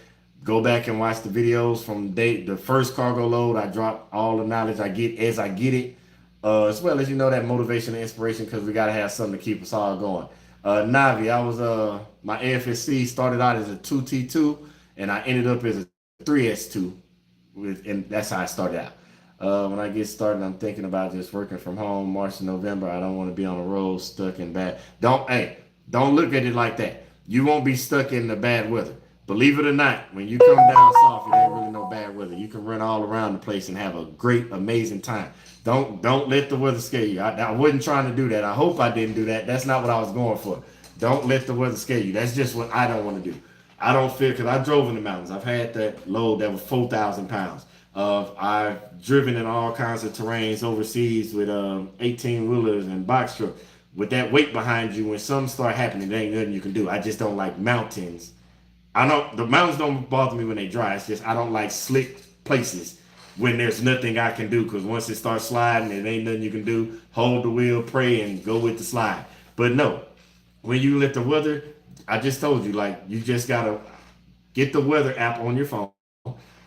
Go back and watch the videos from the first cargo load. I drop all the knowledge I get as I get it. As well as, that motivation and inspiration, because we got to have something to keep us all going. Navi, I was, my AFSC started out as a 2T2, and I ended up as a 3S2, and that's how I started out. When I get started, I'm thinking about just working from home March and November. I don't want to be on the road stuck in bad. Don't look at it like that. You won't be stuck in the bad weather. Believe it or not, when you come down south, it ain't really no bad weather. You can run all around the place and have a great, amazing time. Don't let the weather scare you. I wasn't trying to do that. I hope I didn't do that. That's not what I was going for. Don't let the weather scare you. That's just what I don't want to do. I don't feel because I drove in the mountains. I've had that load that was 4,000 pounds. I've driven in all kinds of terrains overseas with 18 wheelers and box trucks. With that weight behind you, when something start happening, there ain't nothing you can do. I just don't like mountains. I don't. The mountains don't bother me when they dry. It's just I don't like slick places when there's nothing I can do. Because once it starts sliding, it ain't nothing you can do. Hold the wheel, pray, and go with the slide. But no, when you let the weather, I just told you, like you just gotta get the weather app on your phone,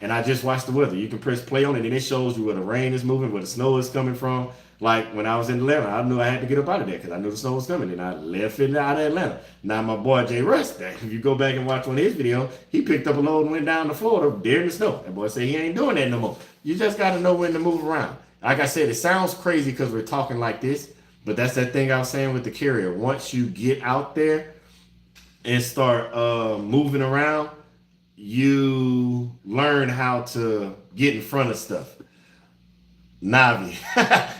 and I just watch the weather. You can press play on it, and it shows you where the rain is moving, where the snow is coming from. Like when I was in Atlanta, I knew I had to get up out of there because I knew the snow was coming, and I left it out of Atlanta. Now my boy Jay Russ, if you go back and watch one of his videos, he picked up a load and went down to Florida during the snow. That boy said he ain't doing that no more. You just got to know when to move around. Like I said, it sounds crazy because we're talking like this, but that's that thing I was saying with the carrier. Once you get out there and start moving around, you learn how to get in front of stuff. Navi.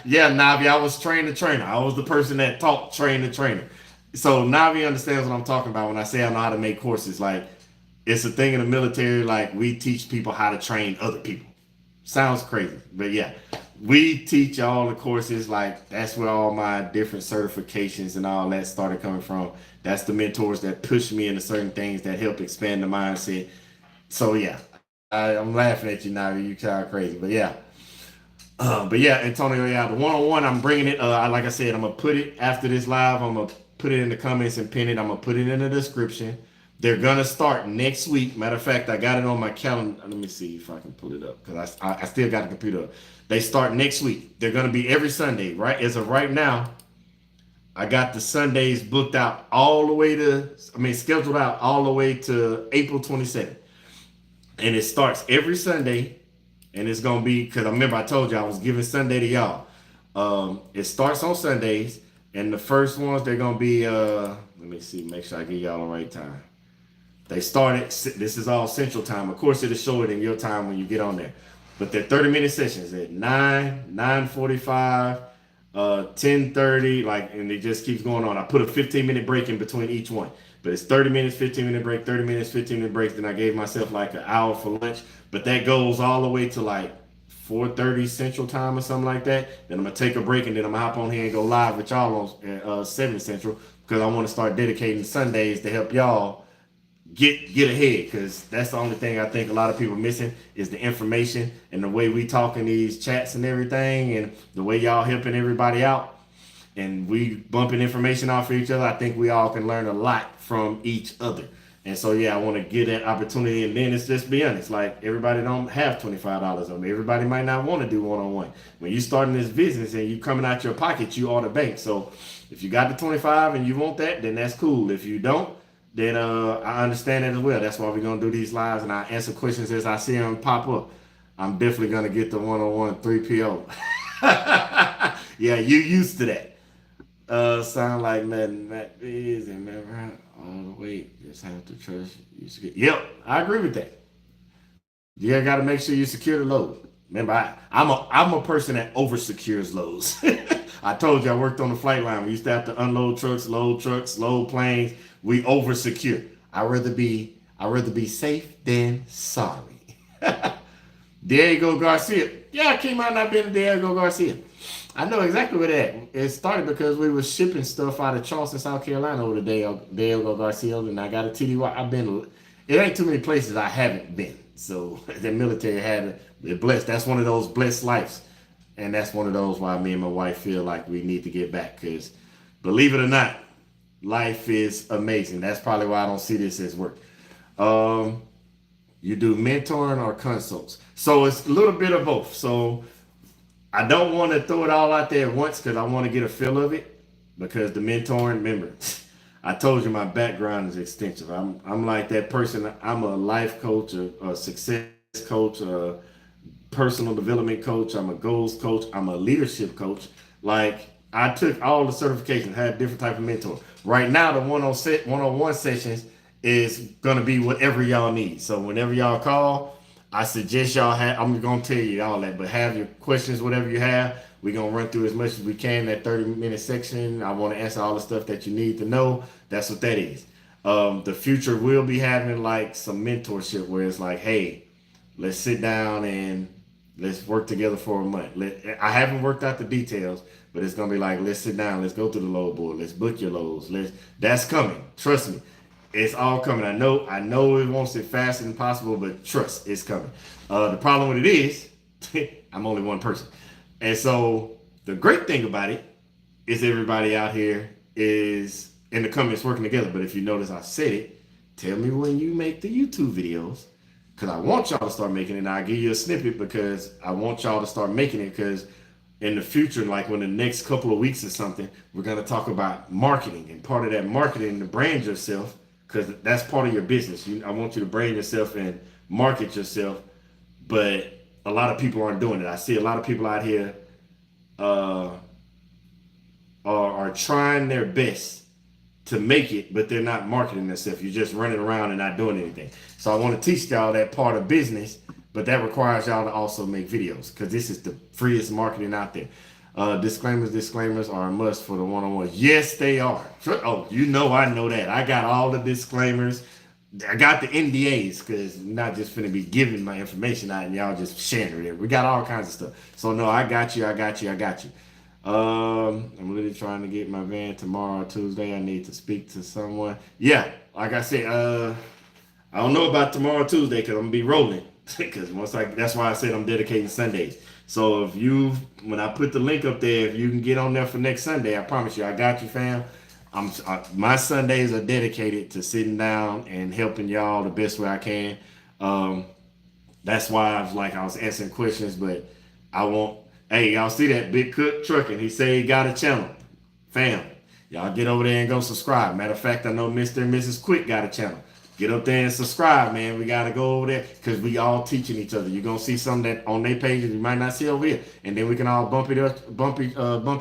Yeah, Navi. I was trained the trainer. I was the person that taught train the trainer. So Navi understands what I'm talking about when I say I know how to make courses. Like it's a thing in the military, like we teach people how to train other people. Sounds crazy, but yeah. We teach all the courses, like that's where all my different certifications and all that started coming from. That's the mentors that push me into certain things that help expand the mindset. So yeah, I'm laughing at you now. You sound crazy, but yeah. But yeah, Antonio, yeah, the one-on-one, I'm bringing it. Like I said, I'm gonna put it after this live. I'm gonna put it in the comments and pin it. I'm gonna put it in the description. They're gonna start next week. Matter of fact, I got it on my calendar. Let me see if I can pull it up because I still got the computer up. They start next week. They're gonna be every Sunday, right? As of right now, I got the Sundays booked out all the way to, scheduled out all the way to April 22nd. And it starts every Sunday. And it's going to be, because I remember I told you I was giving Sunday to y'all. It starts on Sundays. And the first ones, they're going to be, let me see, make sure I give y'all the right time. They started, this is all Central Time. Of course, it'll show it in your time when you get on there. But they're 30-minute sessions at 9, 9:45, 10:30, like, and it just keeps going on. I put a 15-minute break in between each one. But it's 30 minutes, 15-minute break, 30 minutes, 15-minute breaks. Then I gave myself like an hour for lunch. But that goes all the way to like 4:30 Central Time or something like that. Then I'm going to take a break and then I'm going to hop on here and go live with y'all on 7 Central because I want to start dedicating Sundays to help y'all get ahead, because that's the only thing I think a lot of people are missing is the information and the way we talk in these chats and everything and the way y'all helping everybody out. And we bumping information off of each other. I think we all can learn a lot from each other. And so, yeah, I want to get that opportunity. And then it's just be honest, like everybody don't have $25 on me. Everybody might not want to do one-on-one. When you starting this business and you coming out your pocket, you ought to bank. So if you got the 25 and you want that, then that's cool. If you don't, then I understand that as well. That's why we're going to do these lives and I answer questions as I see them pop up. I'm definitely going to get the one-on-one 3PO. Yeah, you used to that. Sound like Matt is and Matt Brown all the way. Just have to trust you. Yep, I agree with that. You got to make sure you secure the load. Remember, I'm a person that over secures loads. I told you I worked on the flight line. We used to have to unload trucks, load planes. We over secure. I'd rather be safe than sorry. Diego Garcia. Yeah, I came out and I've been to Diego Garcia. I know exactly where that. It started because we were shipping stuff out of Charleston, South Carolina over to Diego Garcia, and I got a TDY. It ain't too many places I haven't been. So the military had it blessed. That's one of those blessed lives. And that's one of those why me and my wife feel like we need to get back. Because believe it or not, life is amazing. That's probably why I don't see this as work. You do mentoring or consults. So it's a little bit of both. So I don't want to throw it all out there at once because I want to get a feel of it. Because the mentoring, remember, I told you my background is extensive. I'm like that person. I'm a life coach, a success coach, personal development coach. I'm a goals coach. I'm a leadership coach. Like I took all the certifications, had different type of mentor. Right now, the one-on-one sessions is gonna be whatever y'all need. So whenever y'all call, I suggest y'all have. I'm gonna tell you all that, but have your questions, whatever you have. We're gonna run through as much as we can that 30-minute section. I want to answer all the stuff that you need to know. That's what that is. The future will be having like some mentorship where it's like, hey, let's sit down and let's work together for a month. I haven't worked out the details, but it's gonna be like, let's sit down, let's go through the load board, let's book your loads. That's coming. Trust me, it's all coming. I know it wants it faster than possible, but trust, it's coming. The problem with it is, I'm only one person, and so the great thing about it is everybody out here is in the comments working together. But if you notice, I said it. Tell me when you make the YouTube videos, because I want y'all to start making it. And I'll give you a snippet because I want y'all to start making it, because in the future, like when the next couple of weeks or something, we're going to talk about marketing, and part of that marketing to brand yourself, because that's part of your business. I want you to brand yourself and market yourself, but a lot of people aren't doing it. I see a lot of people out here are trying their best to make it, but they're not marketing themselves. You're just running around and not doing anything. So I want to teach y'all that part of business, but that requires y'all to also make videos, because this is the freest marketing out there. Disclaimers are a must for the one-on-ones. Yes, they are. Oh, I know that. I got all the disclaimers. I got the NDAs, because I'm not just finna be giving my information out and y'all just sharing it. We got all kinds of stuff. So no, I got you. I'm really trying to get my van tomorrow, Tuesday. I need to speak to someone. Yeah, like I said, I don't know about tomorrow, Tuesday, because I'm gonna be rolling. Because that's why I said I'm dedicating Sundays. So when I put the link up there, if you can get on there for next Sunday, I promise you, I got you, fam. My Sundays are dedicated to sitting down and helping y'all the best way I can. That's why I was answering questions, but I won't. Hey, y'all see that Big Cook Trucking? He said he got a channel. Fam, y'all get over there and go subscribe. Matter of fact, I know Mr. and Mrs. Quick got a channel. Get up there and subscribe, man. We got to go over there because we all teaching each other. You're going to see something that on their pages you might not see over here. And then we can all bump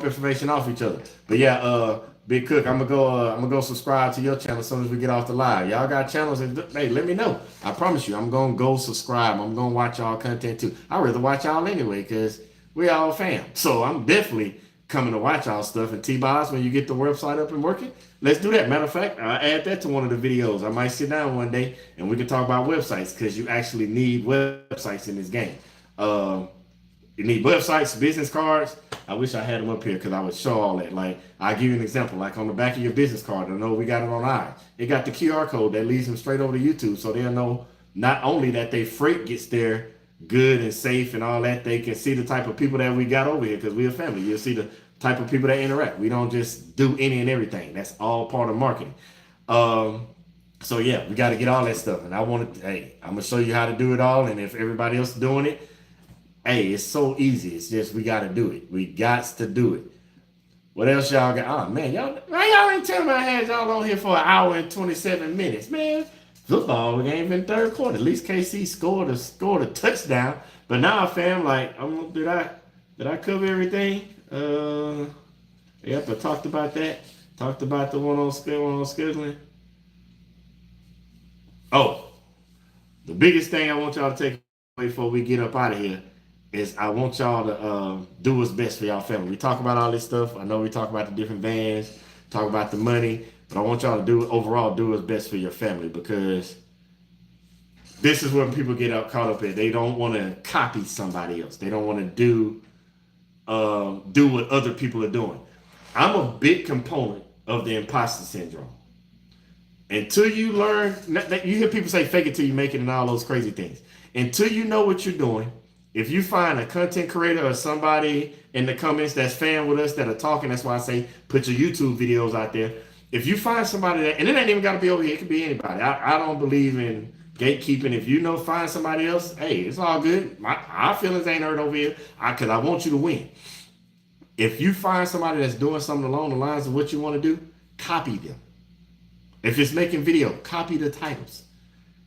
information off each other. But yeah, Big Cook, I'm gonna go subscribe to your channel as soon as we get off the live. Y'all got channels, and hey, let me know. I promise you, I'm gonna go subscribe. I'm gonna watch y'all content too. I'd rather watch y'all anyway, because we all fam. So I'm definitely coming to watch y'all stuff. And T-Boz, when you get the website up and working, let's do that. Matter of fact, I'll add that to one of the videos. I might sit down one day and we can talk about websites, because you actually need websites in this game. You need websites, business cards. I wish I had them up here because I would show all that. Like, I'll give you an example. Like on the back of your business card, I know we got it on ours. It got the QR code that leads them straight over to YouTube. So they'll know not only that their freight gets there good and safe and all that, they can see the type of people that we got over here, because we're a family. You'll see the type of people that interact. We don't just do any and everything. That's all part of marketing. So yeah, we got to get all that stuff. And I'm going to show you how to do it all. And if everybody else is doing it, hey, it's so easy. It's just, we got to do it. We got to do it. What else y'all got? Oh man, y'all ain't telling me I had y'all on here for an hour and 27 minutes, man. Football game in third quarter. At least KC scored a touchdown. But now, fam, like, did I cover everything? Yep, I talked about that. Talked about the one on scheduling. Oh, the biggest thing I want y'all to take away before we get up out of here is I want y'all to do what's best for y'all family. We talk about all this stuff. I know we talk about the different vans, talk about the money, but I want y'all to do what's best for your family, because this is where people get caught up in. They don't want to copy somebody else. They don't want to do what other people are doing. I'm a big component of the imposter syndrome. Until you learn, you hear people say fake it till you make it and all those crazy things. Until you know what you're doing, if you find a content creator or somebody in the comments that's fan with us that are talking, that's why I say put your YouTube videos out there. If you find somebody that, and it ain't even got to be over here, it could be anybody. I don't believe in gatekeeping. If you know, find somebody else, hey, it's all good. Our feelings ain't hurt over here, because I want you to win. If you find somebody that's doing something along the lines of what you want to do, copy them. If it's making video, copy the titles.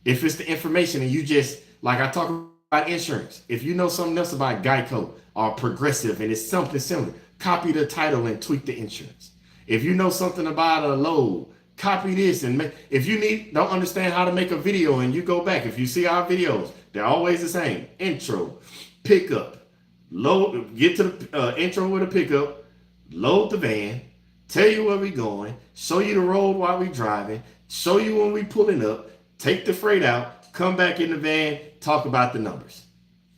If it's the information and you just, like I talk about insurance, if you know something else about Geico or Progressive and it's something similar, copy the title and tweak the insurance. If you know something about a load, copy this and make. If you don't understand how to make a video and you go back, if you see our videos, they're always the same: intro, pickup, load, get to the intro with a pickup, load the van, tell you where we going, show you the road while we driving, show you when we pulling up, take the freight out, come back in the van, talk about the numbers.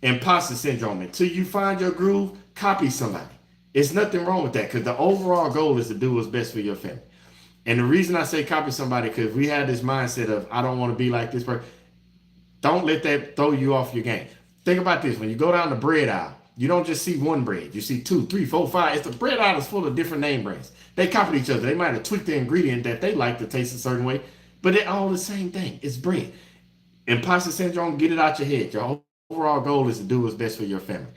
Imposter syndrome. Until you find your groove, copy somebody. It's nothing wrong with that, because the overall goal is to do what's best for your family. And the reason I say copy somebody, because we have this mindset of, I don't want to be like this person. Don't let that throw you off your game. Think about this. When you go down the bread aisle, you don't just see one bread. You see 2, 3, 4, 5. It's the bread aisle is full of different name brands. They copied each other. They might have tweaked the ingredient that they like to taste a certain way, but they're all the same thing. It's bread. Imposter syndrome, get it out your head. Your overall goal is to do what's best for your family.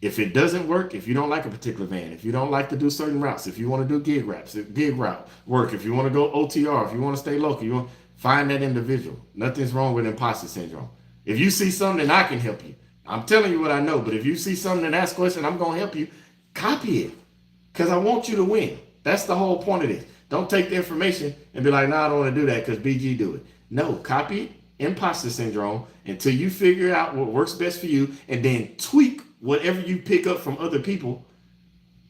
If it doesn't work, if you don't like a particular van, if you don't like to do certain routes, if you want to do gig route work, if you want to go OTR, if you want to stay local, you want find that individual. Nothing's wrong with imposter syndrome. If you see something, I can help you. I'm telling you what I know, but if you see something and ask questions, I'm going to help you. Copy it, because I want you to win. That's the whole point of this. Don't take the information and be like, no, I don't want to do that because BG do it. No, copy it, imposter syndrome, until you figure out what works best for you, and then tweak whatever you pick up from other people,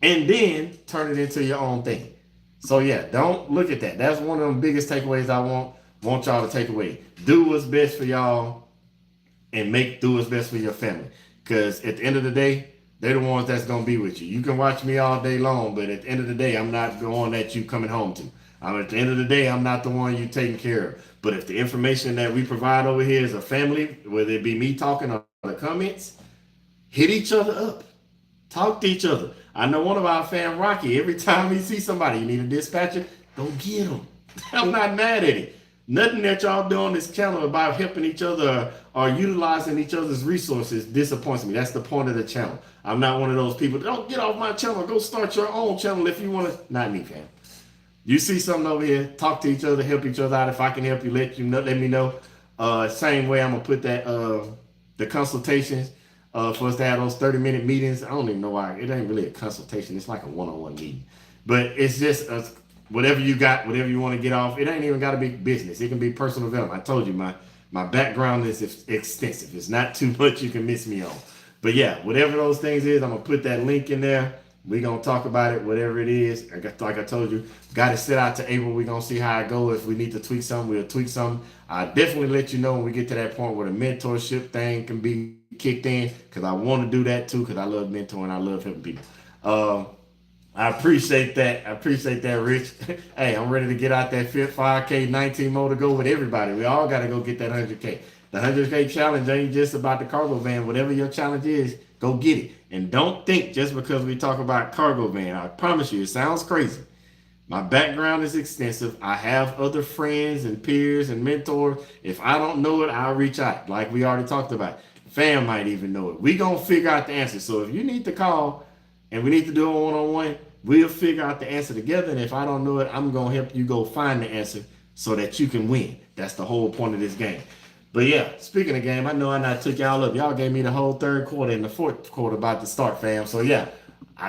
and then turn it into your own thing. So yeah, don't look at that. That's one of the biggest takeaways I want y'all to take away. Do what's best for y'all, and do what's best for your family. Because at the end of the day, they're the ones that's gonna be with you. You can watch me all day long, but at the end of the day, I'm not the one that you coming home to. At the end of the day, I'm not the one you taking care of. But if the information that we provide over here is a family, whether it be me talking or the comments, hit each other up. Talk to each other. I know one of our fans, Rocky, every time he sees somebody, you need a dispatcher, go get him. I'm not mad at it. Nothing that y'all do on this channel about helping each other or utilizing each other's resources disappoints me. That's the point of the channel. I'm not one of those people. Don't get off my channel. Go start your own channel if you want to. Not me, fam. You see something over here, talk to each other, help each other out. If I can help you, let me know. Same way I'm gonna put that the consultations for us to have those 30-minute meetings. I don't even know why. It ain't really a consultation. It's like a one-on-one meeting. But it's just whatever you got, whatever you want to get off. It ain't even got to be business. It can be personal development. I told you my background is extensive. It's not too much you can miss me on. But yeah, whatever those things is, I'm gonna put that link in there. We're going to talk about it, whatever it is. Like I told you, got to sit out to April. We're going to see how it goes. If we need to tweak something, we'll tweak something. I'll definitely let you know when we get to that point where the mentorship thing can be kicked in, because I want to do that too, because I love mentoring. I love helping people. I appreciate that. Rich. Hey, I'm ready to get out that 5K 19 more to go with everybody. We all got to go get that 100K. The 100K challenge ain't just about the cargo van. Whatever your challenge is, go get it. And don't think just because we talk about cargo van, I promise you, it sounds crazy. My background is extensive. I have other friends and peers and mentors. If I don't know it, I'll reach out, like we already talked about. Fam might even know it. We're going to figure out the answer. So if you need to call and we need to do a one-on-one, we'll figure out the answer together. And if I don't know it, I'm going to help you go find the answer so that you can win. That's the whole point of this game. But yeah, speaking of game, I know I not took y'all up. Y'all gave me the whole third quarter and the fourth quarter about to start, fam. So yeah,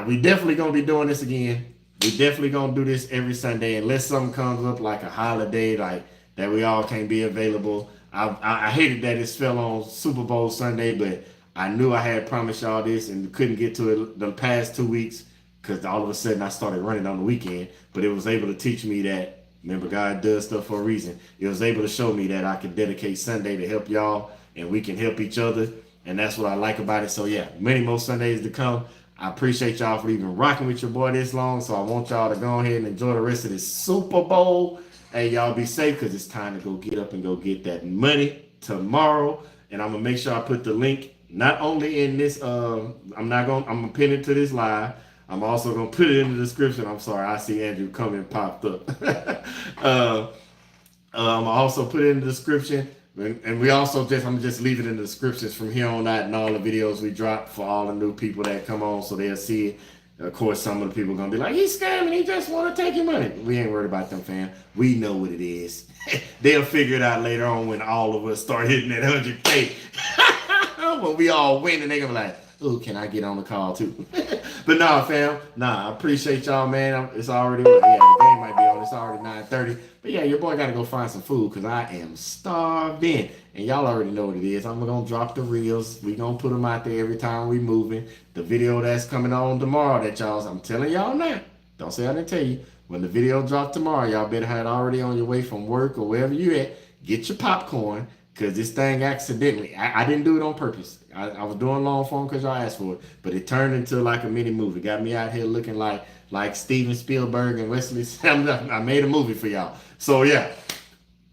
we definitely going to be doing this again. We definitely going to do this every Sunday unless something comes up like a holiday, like that we all can't be available. I hated that it fell on Super Bowl Sunday, but I knew I had promised y'all this and couldn't get to it the past 2 weeks because all of a sudden I started running on the weekend. But it was able to teach me that, remember, God does stuff for a reason. It was able to show me that I could dedicate Sunday to help y'all and we can help each other. And that's what I like about it. So yeah, many more Sundays to come. I appreciate y'all for even rocking with your boy this long. So I want y'all to go ahead and enjoy the rest of this Super Bowl. Hey, y'all be safe because it's time to go get up and go get that money tomorrow. And I'm going to make sure I put the link not only in this, I'm going to pin it to this live. I'm also going to put it in the description. I'm sorry, I see Andrew coming popped up. I'm also put it in the description. And we also I'm just leave it in the descriptions from here on out and all the videos we drop for all the new people that come on so they'll see it. Of course, some of the people are going to be like, he's scamming, he just want to take your money. We ain't worried about them, fam. We know what it is. They'll figure it out later on when all of us start hitting that 100K. when we all win and they gonna be like, oh, can I get on the call too? But nah, fam, I appreciate y'all, man. It's already, yeah, the game might be on. It's already 9:30. But yeah, your boy gotta go find some food because I am starving. And y'all already know what it is. I'm gonna drop the reels. We gonna put them out there every time we moving. The video that's coming on tomorrow that I'm telling y'all now. Don't say I didn't tell you. When the video drop tomorrow, y'all better have it already on your way from work or wherever you at. Get your popcorn, because this thing accidentally, I didn't do it on purpose. I was doing long form because y'all asked for it, but it turned into like a mini movie. Got me out here looking like Steven Spielberg and Wesley. I made a movie for y'all. So yeah,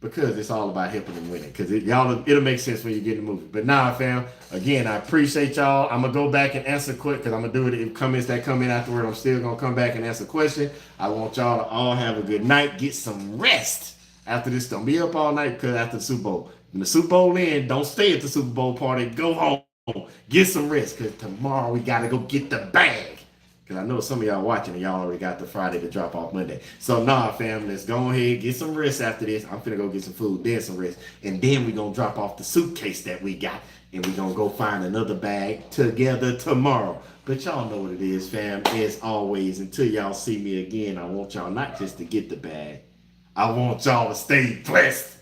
because it's all about helping them winning. Because it'll make sense when you get in the movie. But nah, fam, again, I appreciate y'all. I'm going to go back and answer quick because I'm going to do it. If comments that come in afterward, I'm still going to come back and answer a question. I want y'all to all have a good night. Get some rest after this. Don't be up all night because after the Super Bowl. When the Super Bowl ends, don't stay at the Super Bowl party. Go home. Get some rest because tomorrow we got to go get the bag. Because I know some of y'all watching and y'all already got the Friday to drop off Monday. So nah, fam, let's go ahead, get some rest after this. I'm finna go get some food, then some rest. And then we gonna drop off the suitcase that we got. And we gonna go find another bag together tomorrow. But y'all know what it is, fam. As always, until y'all see me again, I want y'all not just to get the bag. I want y'all to stay blessed.